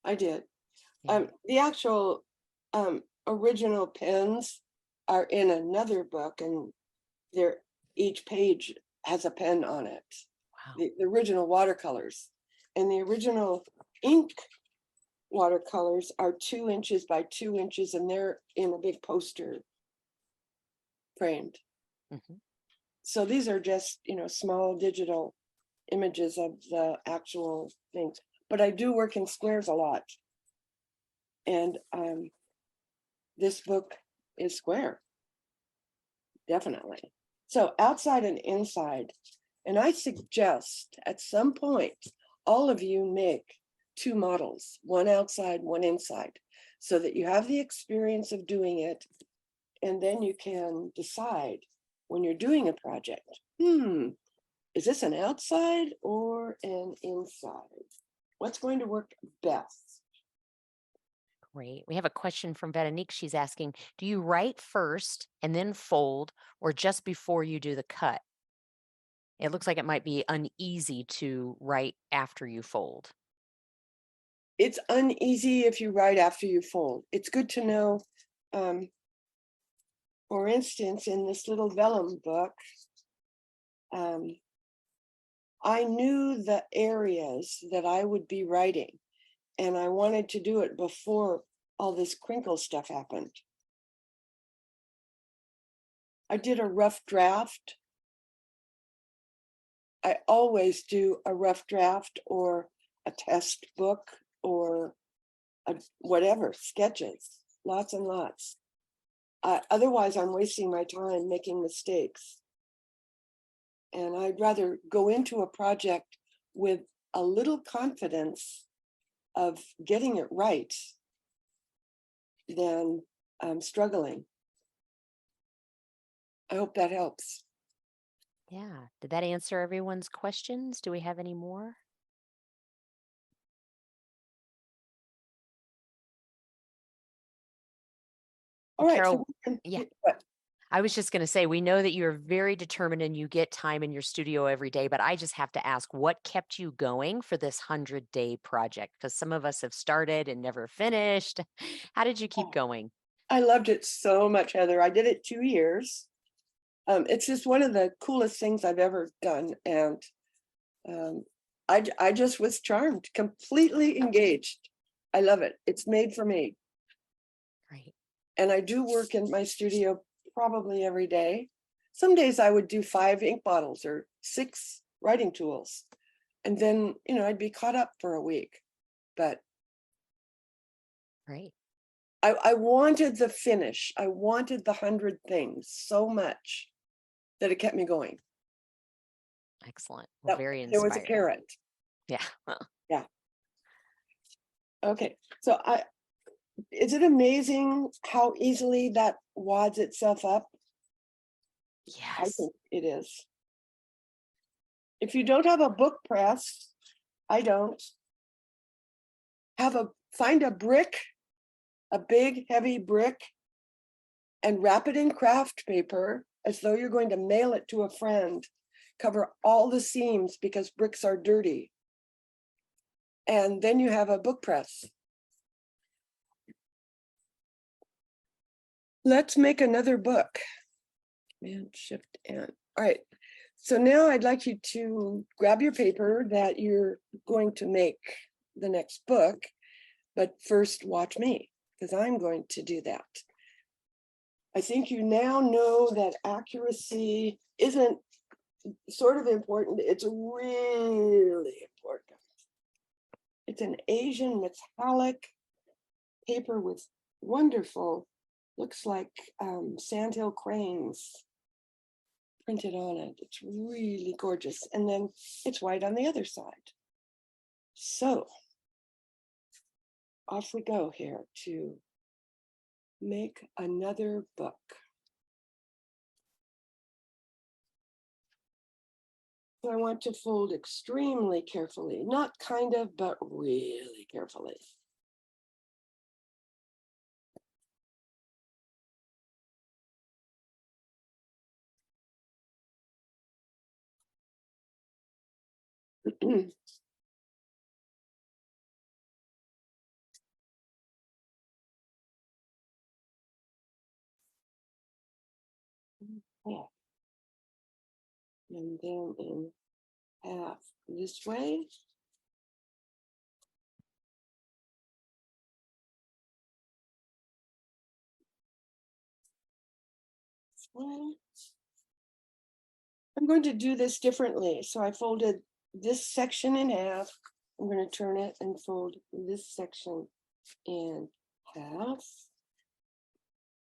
I did. Yeah. The actual original pens are in another book, and each page has a pen on it. Wow. The original watercolors, and the original ink watercolors are 2 inches by 2 inches, and they're in a big poster framed. Mm-hmm. So these are just, small digital images of the actual things. But I do work in squares a lot. And this book is square. Definitely. So outside and inside. And I suggest at some point, all of you make 2 models, one outside, one inside, so that you have the experience of doing it. And then you can decide when you're doing a project, is this an outside or an inside? What's going to work best? Great. We have a question from Veronique. She's asking, do you write first and then fold, or just before you do the cut? It looks like it might be uneasy to write after you fold. It's uneasy if you write after you fold. It's good to know. For instance, in this little vellum book, I knew the areas that I would be writing, and I wanted to do it before all this crinkle stuff happened. I did a rough draft. I always do a rough draft or a test book or whatever, sketches, lots and lots. Otherwise, I'm wasting my time making mistakes. And I'd rather go into a project with a little confidence of getting it right than struggling. I hope that helps. Yeah. Did that answer everyone's questions? Do we have any more? All right. Carol, So we can, yeah. what? I was just going to say, we know that you're very determined and you get time in your studio every day, but I just have to ask, what kept you going for this 100-day project? Because some of us have started and never finished. How did you keep going? I loved it so much, Heather. I did it 2 years. It's just one of the coolest things I've ever done. And I just was charmed, completely engaged. I love it. It's made for me. Great. And I do work in my studio probably every day. Some days I would do 5 ink bottles or 6 writing tools. And then, I'd be caught up for a week. But Great. I wanted the finish. I wanted the 100 things so much that it kept me going. Excellent. Well, very There was a inspiring. carrot. Yeah. Yeah. Okay. So is it amazing how easily that wads itself up? I Yes. think it is. If you don't have a book press, I don't. Find a brick, a big heavy brick, and wrap it in craft paper as though you're going to mail it to a friend. Cover all the seams because bricks are dirty. And then you have a book press. Let's make another book. Command, Shift, and all right. So now I'd like you to grab your paper that you're going to make the next book, but first watch me because I'm going to do that. I think you now know that accuracy isn't sort of important. It's really important. It's an Asian metallic paper with wonderful, looks like sandhill cranes printed on it. It's really gorgeous. And then it's white on the other side. So off we go here to make another book. So I want to fold extremely carefully, not kind of, but really carefully. Yeah. And then in half this way. This way. I'm going to do this differently. So I folded this section in half. I'm going to turn it and fold this section in F.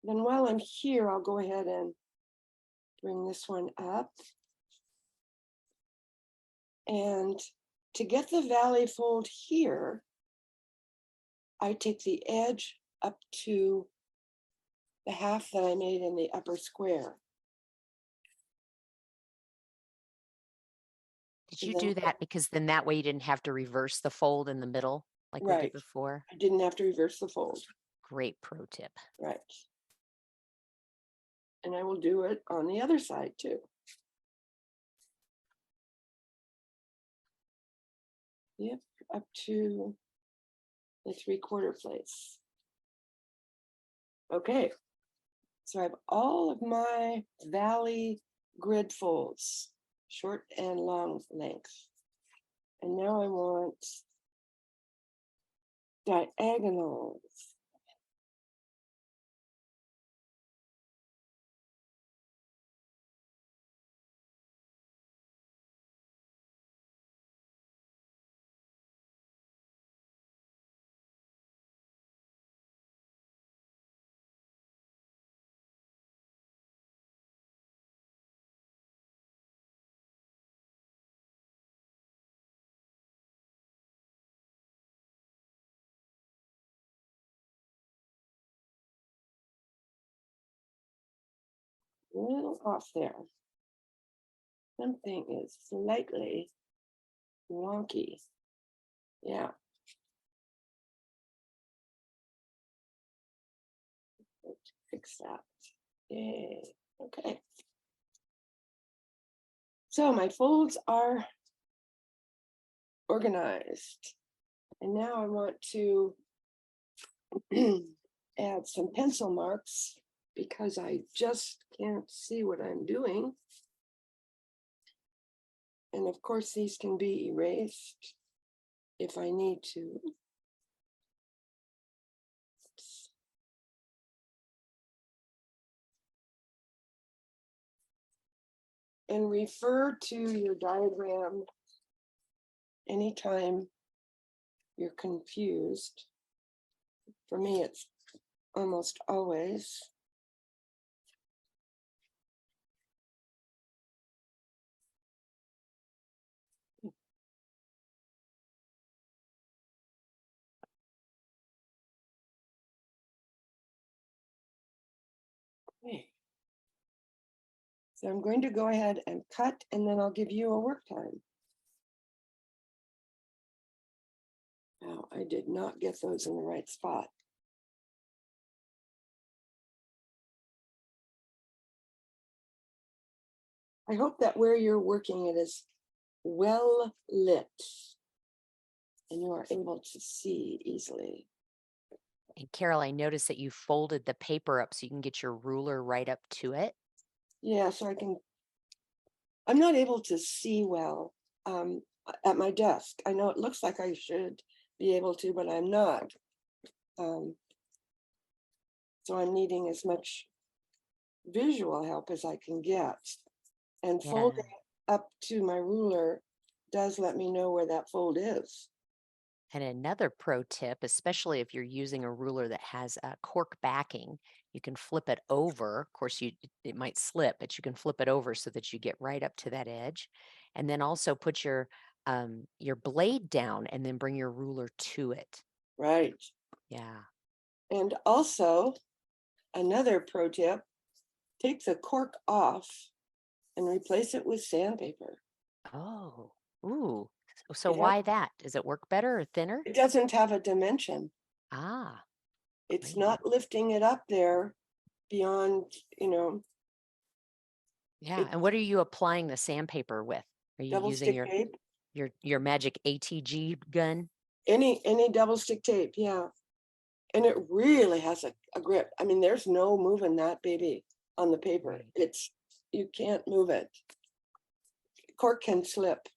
Then while I'm here, I'll go ahead and bring this one up. And to get the valley fold here, I take the edge up to the half that I made in the upper square. Did And you then- do that because then that way you didn't have to reverse the fold in the middle like we Right. did before? I didn't have to reverse the fold, Great pro tip. right? And I will do it on the other side too. Yep, up to the 3/4 place. Okay, so I have all of my valley grid folds, short and long length. And now I want diagonals. A little off there. Something is slightly wonky. Yeah. Let's fix that. Yay. Okay. So my folds are organized. And now I want to add some pencil marks because I just can't see what I'm doing. And of course, these can be erased if I need to. And refer to your diagram anytime you're confused. For me, it's almost always. Okay. So I'm going to go ahead and cut, and then I'll give you a work time. Now, I did not get those in the right spot. I hope that where you're working it is well lit and you are able to see easily. And Carol, I noticed that you folded the paper up so you can get your ruler right up to it. Yeah, so I'm not able to see well at my desk. I know it looks like I should be able to, but I'm not. So I'm needing as much visual help as I can get. And Yeah. folding up to my ruler does let me know where that fold is. And another pro tip, especially if you're using a ruler that has a cork backing, you can flip it over. Of course, it might slip, but you can flip it over so that you get right up to that edge. And then also put your blade down and then bring your ruler to it. Right. Yeah. And also, another pro tip, take the cork off and replace it with sandpaper. Oh, ooh. So It has- why that? Does it work better or thinner? It doesn't have a dimension. Ah, It's great. not lifting it up there beyond, Yeah. It- And what are you applying the sandpaper with? Are you double using stick tape. your magic ATG gun? Any double stick tape, yeah. And it really has a grip. I mean, there's no moving that baby on the paper. Right. You can't move it. Cork can slip.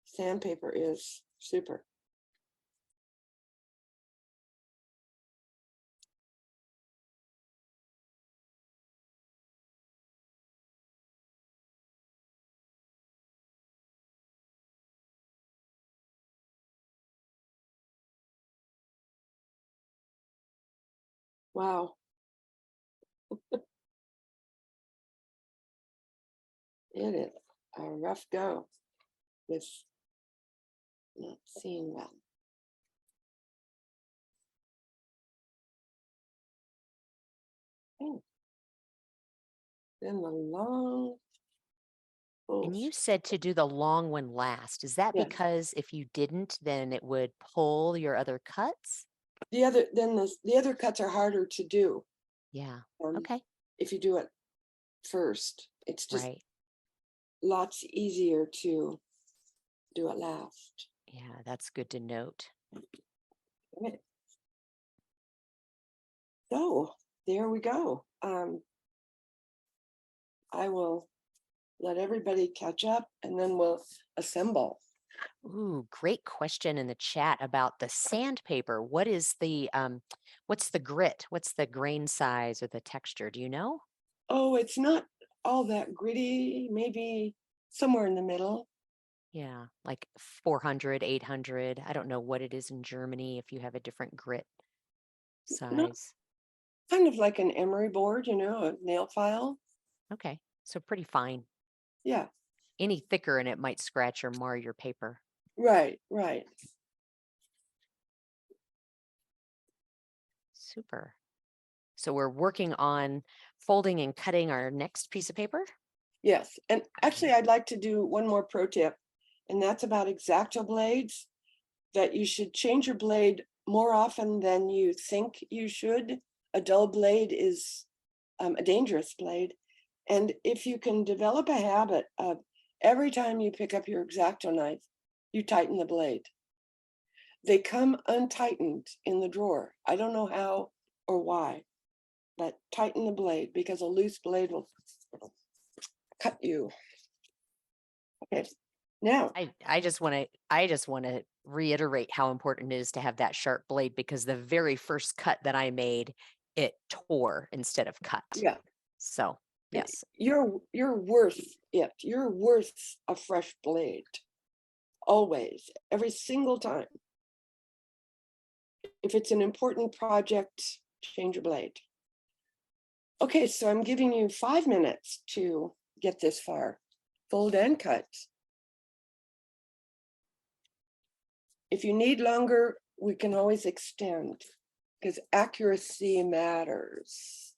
Sandpaper is super. Wow. It is a rough go with not seeing well. Oh. Then the long. And you pulls. said to do the long one last. Is that Yes. because if you didn't, then it would pull your other cuts? The other cuts are harder to do. Yeah. um, Okay. If you do it first. It's just Right. lots easier to do it last. Yeah, that's good to note. Right. So there we go. I will let everybody catch up and then we'll assemble. Ooh, great question in the chat about the sandpaper. What is what's the grit? What's the grain size or the texture? Do you know? Oh, it's not all that gritty, maybe somewhere in the middle. Yeah, like 400, 800. I don't know what it is in Germany if you have a different grit Not size. kind of like an emery board, a nail file. Okay, so pretty fine. Yeah, Any thicker and it might scratch or mar your paper. right, right. Super. So we're working on folding and cutting our next piece of paper. Yes, and actually I'd like to do one more pro tip, and that's about X-Acto blades, that you should change your blade more often than you think you should. A dull blade is a dangerous blade. And if you can develop a habit of every time you pick up your X-Acto knife, you tighten the blade. They come untightened in the drawer. I don't know how or why, but tighten the blade because a loose blade will cut you. Okay, now, I just want to reiterate how important it is to have that sharp blade because the very first cut that I made, it tore instead of cut. yeah, So and yes. you're worth it. You're worth a fresh blade. Always, every single time. If it's an important project, change your blade. Okay, so I'm giving you 5 minutes to get this far. Fold and cut. If you need longer, we can always extend because accuracy matters.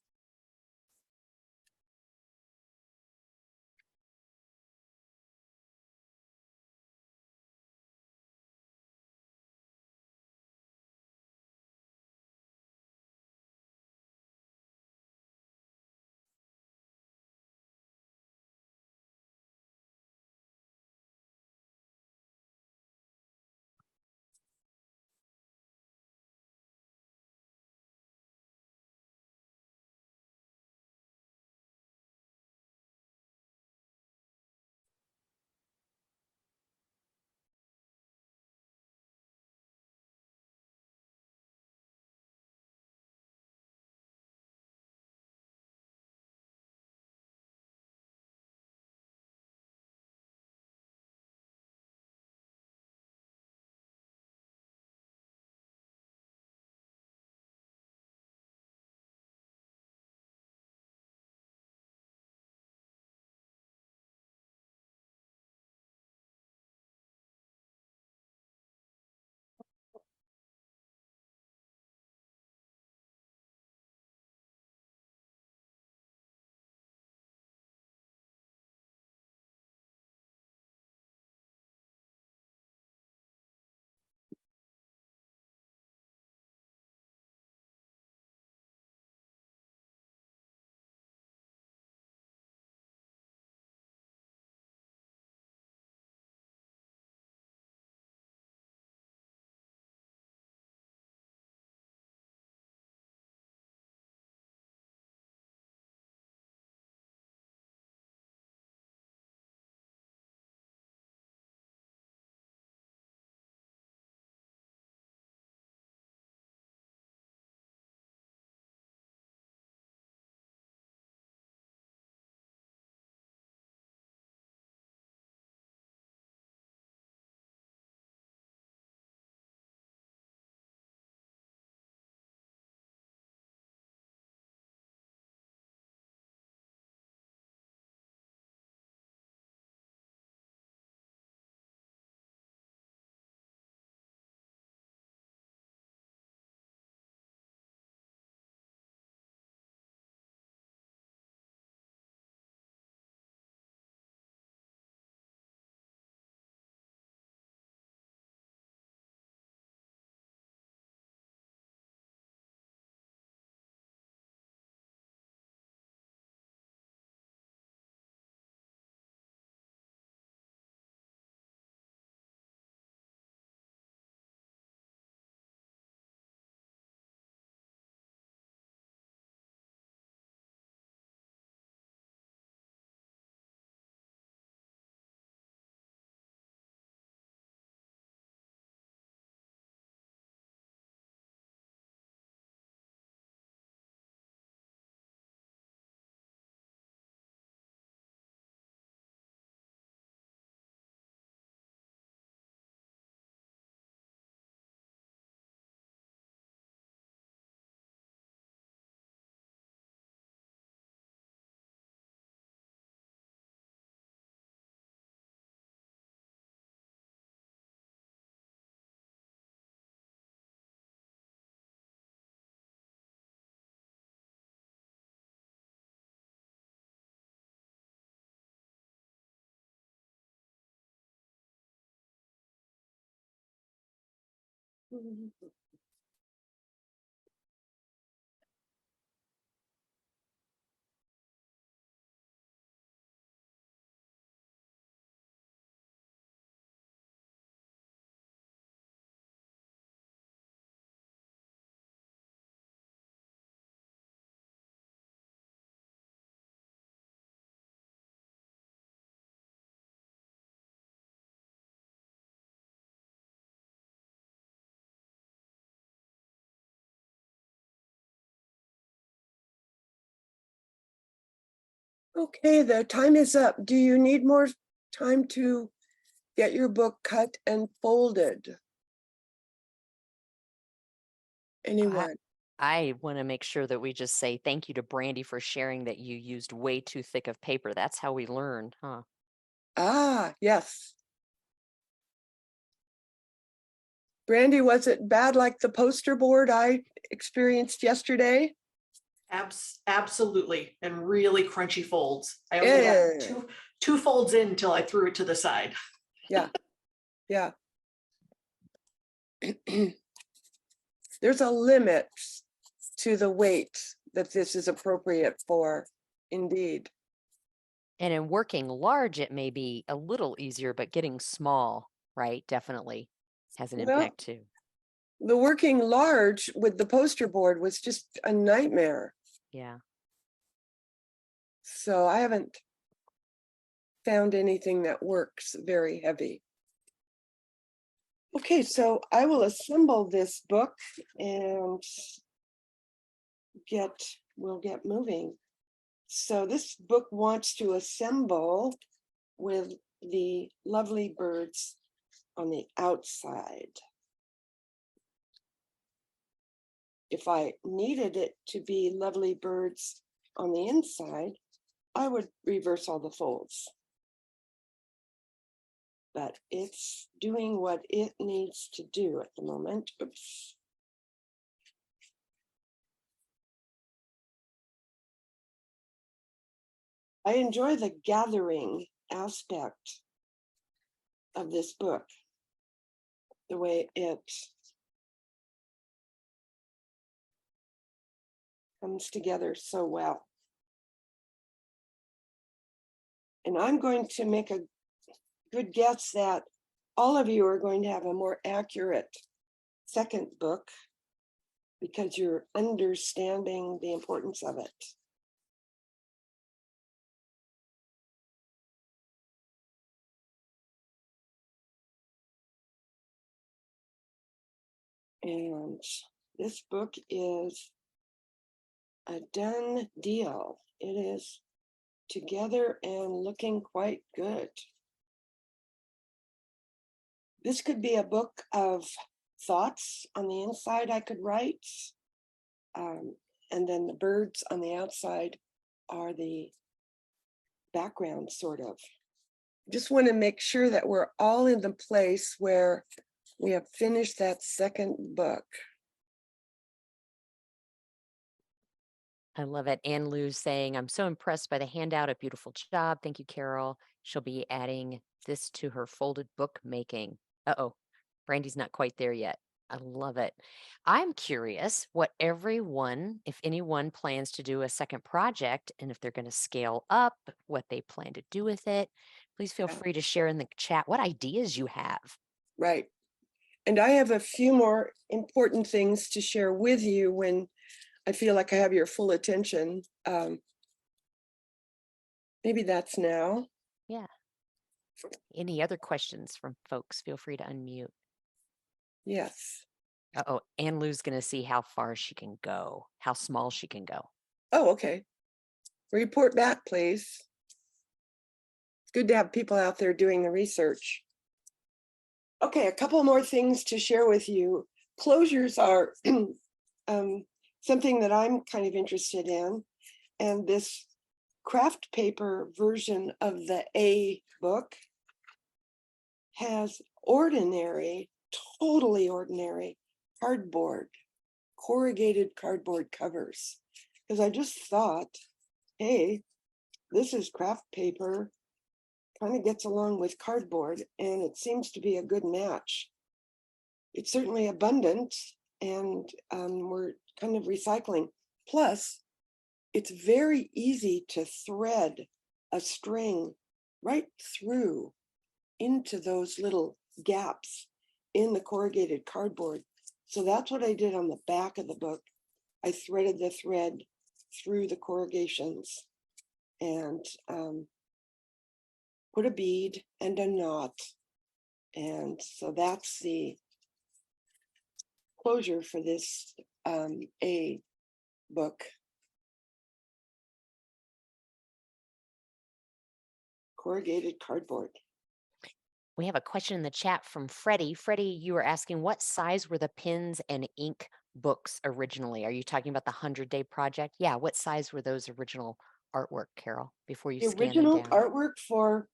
Okay, the time is up. Do you need more time to get your book cut and folded? Anyone? I want to make sure that we just say thank you to Brandy for sharing that you used way too thick of paper. That's how we learn, huh? Ah, yes. Brandy, was it bad like the poster board I experienced yesterday? Absolutely, and really crunchy folds. I only got Yeah, two folds in until I threw it to the side. yeah. There's a limit to the weight that this is appropriate for, indeed. And in working large, it may be a little easier, but getting small, right, definitely has an Well, impact too. the working large with the poster board was just a nightmare. Yeah. So I haven't found anything that works very heavy. Okay, so I will assemble this book and we'll get moving. So this book wants to assemble with the lovely birds on the outside. If I needed it to be lovely birds on the inside, I would reverse all the folds. But it's doing what it needs to do at the moment. Oops. I enjoy the gathering aspect of this book, the way it comes together so well. And I'm going to make a good guess that all of you are going to have a more accurate second book because you're understanding the importance of it. And this book is a done deal. It is together and looking quite good. This could be a book of thoughts on the inside I could write. And then the birds on the outside are the background, sort of. Just want to make sure that we're all in the place where we have finished that second book. I love it. Ann Lou's saying, I'm so impressed by the handout. A beautiful job. Thank you, Carol. She'll be adding this to her folded book making. Uh-oh, Brandy's not quite there yet. I love it. I'm curious what everyone, if anyone plans to do a second project and if they're going to scale up, what they plan to do with it. Please feel Yeah. free to share in the chat what ideas you have. Right. And I have a few more important things to share with you when I feel like I have your full attention. Maybe that's now. Yeah. Any other questions from folks? Feel free to unmute. Yes. Uh-oh, Ann Lou's going to see how far she can go, how small she can go. Oh, okay. Report back, please. It's good to have people out there doing the research. Okay, a couple more things to share with you. Closures are something that I'm kind of interested in. And this craft paper version of the A book has ordinary, totally ordinary cardboard, corrugated cardboard covers. Because I just thought, hey, this is craft paper, kind of gets along with cardboard, and it seems to be a good match. it's certainly abundant, and we're kind of recycling. Plus, it's very easy to thread a string right through into those little gaps in the corrugated cardboard. So that's what I did on the back of the book. I threaded the thread through the corrugations and put a bead and a knot. And so that's the closure for this A book. Corrugated cardboard. We have a question in the chat from Freddie. Freddie, you were asking what size were the pens and ink books originally? Are you talking about the 100-day project? Yeah, what size were those original artwork, Carol, before you The scanned them original down? artwork for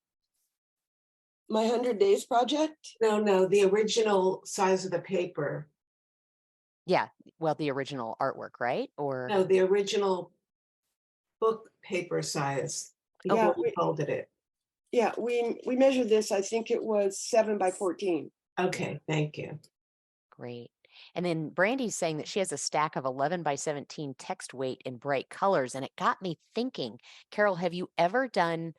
my 100 Days project? No, the original size of the paper. Yeah, well, the original artwork, right? Or No, the original book paper size. Yeah, Before we folded it. yeah, we measured this, I think it was 7 by 14. Okay, thank you. great. And then Brandy's saying that she has a stack of 11 by 17 text weight in bright colors. And it got me thinking, Carol, have you ever done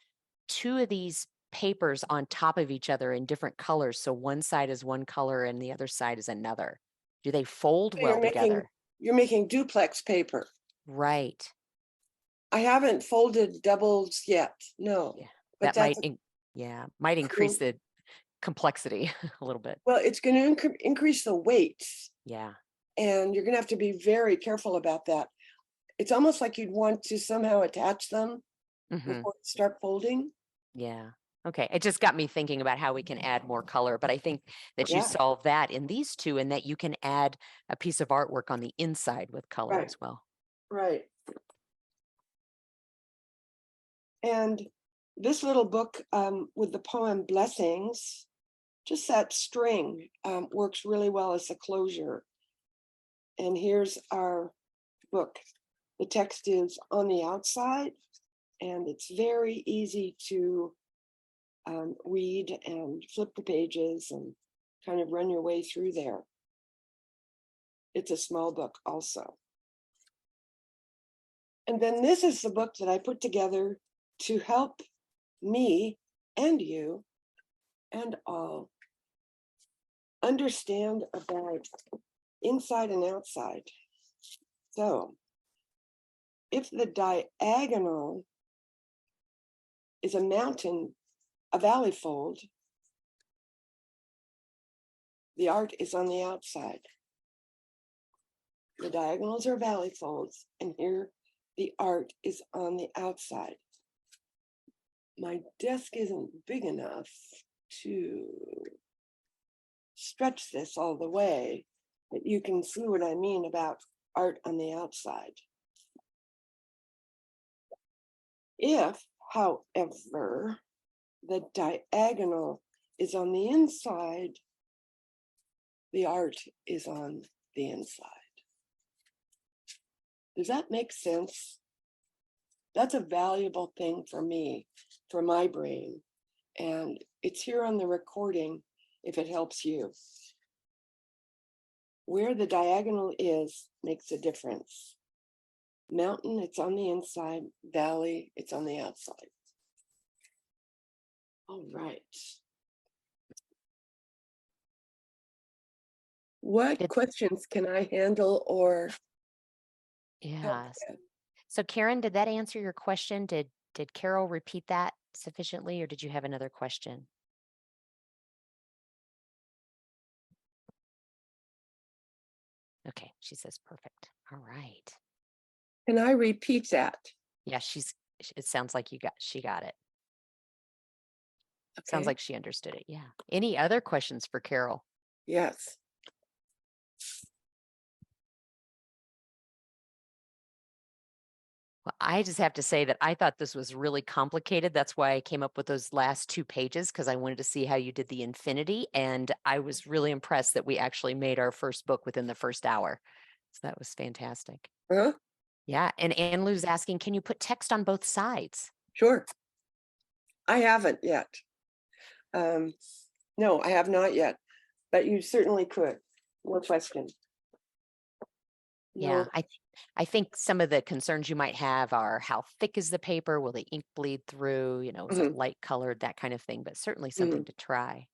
2 of these papers on top of each other in different colors? So one side is one color and the other side is another. Do they fold So well together? You're making duplex paper. Right. I haven't folded doubles yet, no. Yeah. But That might, that's might increase cool. the complexity a little bit. Well, it's going to increase the weight, Yeah. and you're going to have to be very careful about that. It's almost like you'd want to somehow attach them Mhm. before you start folding. Yeah. Okay. It just got me thinking about how we can add more color, but I think that you Yeah. solve that in these 2 and that you can add a piece of artwork on the inside with color Right. as well. Right. And this little book with the poem Blessings, just that string works really well as a closure. And here's our book. The text is on the outside, and it's very easy to read and flip the pages and kind of run your way through there. It's a small book also. And then this is the book that I put together to help me and you and all understand about inside and outside. So if the diagonal is a mountain, a valley fold, the art is on the outside. The diagonals are valley folds, and here the art is on the outside. My desk isn't big enough to stretch this all the way, but you can see what I mean about art on the outside. If, however, the diagonal is on the inside, the art is on the inside. Does that make sense? That's a valuable thing for me, for my brain. And it's here on the recording if it helps you. Where the diagonal is makes a difference. Mountain, it's on the inside. Valley, it's on the outside. All right. What questions can I handle or help Yeah. with? So Karen, did that answer your question? Did Carol repeat that sufficiently, or did you have another question? Okay, she says perfect. All right. Can I repeat that? Yeah, it sounds like she got it. Okay. Sounds like she understood it. Yeah. Any other questions for Carol? Yes. Well, I just have to say that I thought this was really complicated. That's why I came up with those last 2 pages, because I wanted to see how you did the infinity. And I was really impressed that we actually made our first book within the first hour. So that was fantastic. Huh? Yeah. And Anne Lou's asking, can you put text on both sides? Sure. I haven't yet. No, I have not yet, but you certainly could. no question. Yeah, No, I think some of the concerns you might have are how thick is the paper? Will the ink bleed through? You know, is it Mhm. light colored? That kind of thing, but certainly something to try.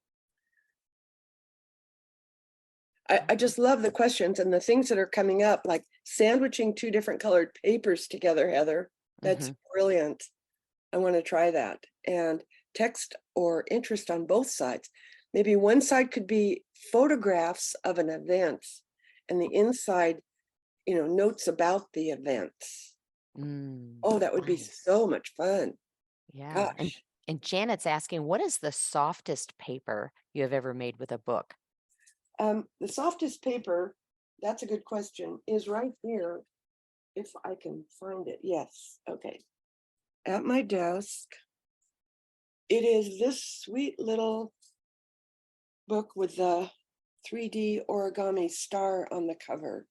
I just love the questions and the things that are coming up, like sandwiching two different colored papers together, Heather. That's Mhm. brilliant. I want to try that. And text or interest on both sides. Maybe one side could be photographs of an event and the inside, notes about the event. Oh, that would be Nice. so much fun. Yeah. Gosh. And Janet's asking, what is the softest paper you have ever made with a book? The softest paper, that's a good question, is right here. If I can find it. Yes. Okay. At my desk. It is this sweet little book with the 3D origami star on the cover.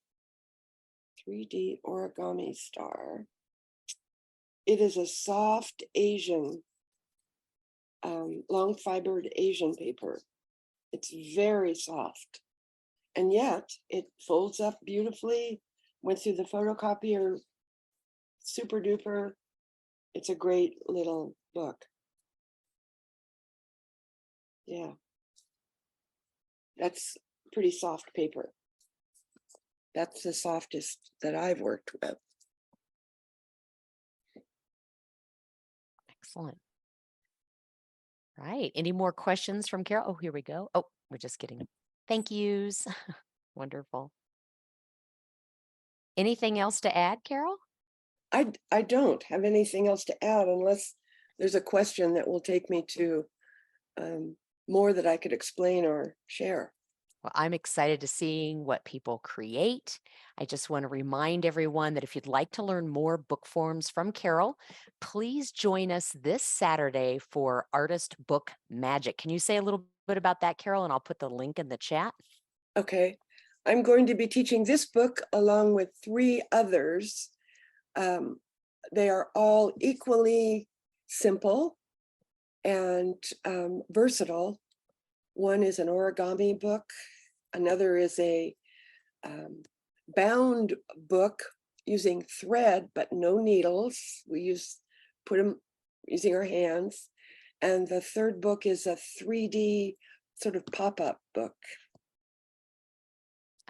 3D origami star. It is a soft Asian, long fibered Asian paper. It's very soft. And yet it folds up beautifully, went through the photocopier, super duper. It's a great little book. Yeah. That's pretty soft paper. That's the softest that I've worked with. Excellent. Right. Any more questions from Carol? Oh, here we go. Oh, we're just getting thank yous. Wonderful. Anything else to add, Carol? I don't have anything else to add unless there's a question that will take me to more that I could explain or share. Well, I'm excited to seeing what people create. I just want to remind everyone that if you'd like to learn more book forms from Carol, please join us this Saturday for Artist Book Magic. Can you say a little bit about that, Carol? And I'll put the link in the chat. Okay, I'm going to be teaching this book along with 3 others. They are all equally simple and versatile. One is an origami book. Another is a bound book using thread, but no needles. We put them using our hands. And the third book is a 3D sort of pop-up book.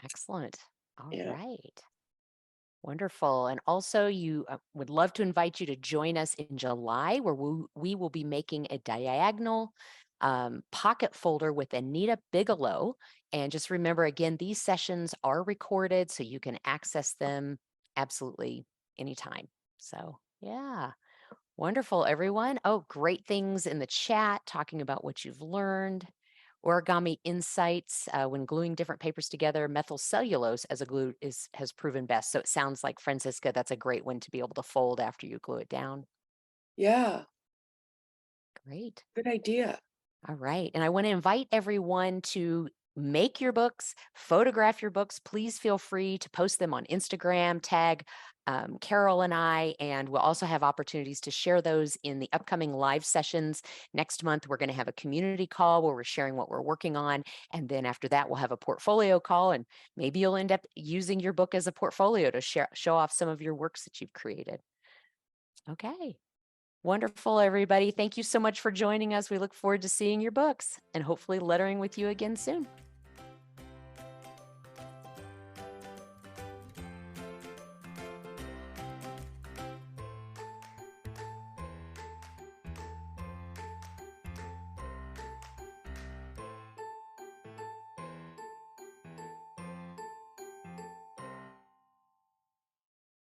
Excellent. All Yeah. right. Wonderful. And also, you would love to invite you to join us in July, where we will be making a diagonal pocket folder with Anita Bigelow. And just remember, again, these sessions are recorded, so you can access them absolutely anytime. So, yeah. Wonderful, everyone. Oh, great things in the chat talking about what you've learned. Origami insights, when gluing different papers together, methyl cellulose as a glue has proven best. So it sounds like, Francisca, that's a great one to be able to fold after you glue it down. Yeah, Great. good idea. All right. And I want to invite everyone to make your books, photograph your books. Please feel free to post them on Instagram, tag Carol and I, and we'll also have opportunities to share those in the upcoming live sessions. Next month, we're going to have a community call where we're sharing what we're working on. And then after that, we'll have a portfolio call, and maybe you'll end up using your book as a portfolio to show off some of your works that you've created. Okay. Wonderful, everybody. Thank you so much for joining us. We look forward to seeing your books and hopefully lettering with you again soon.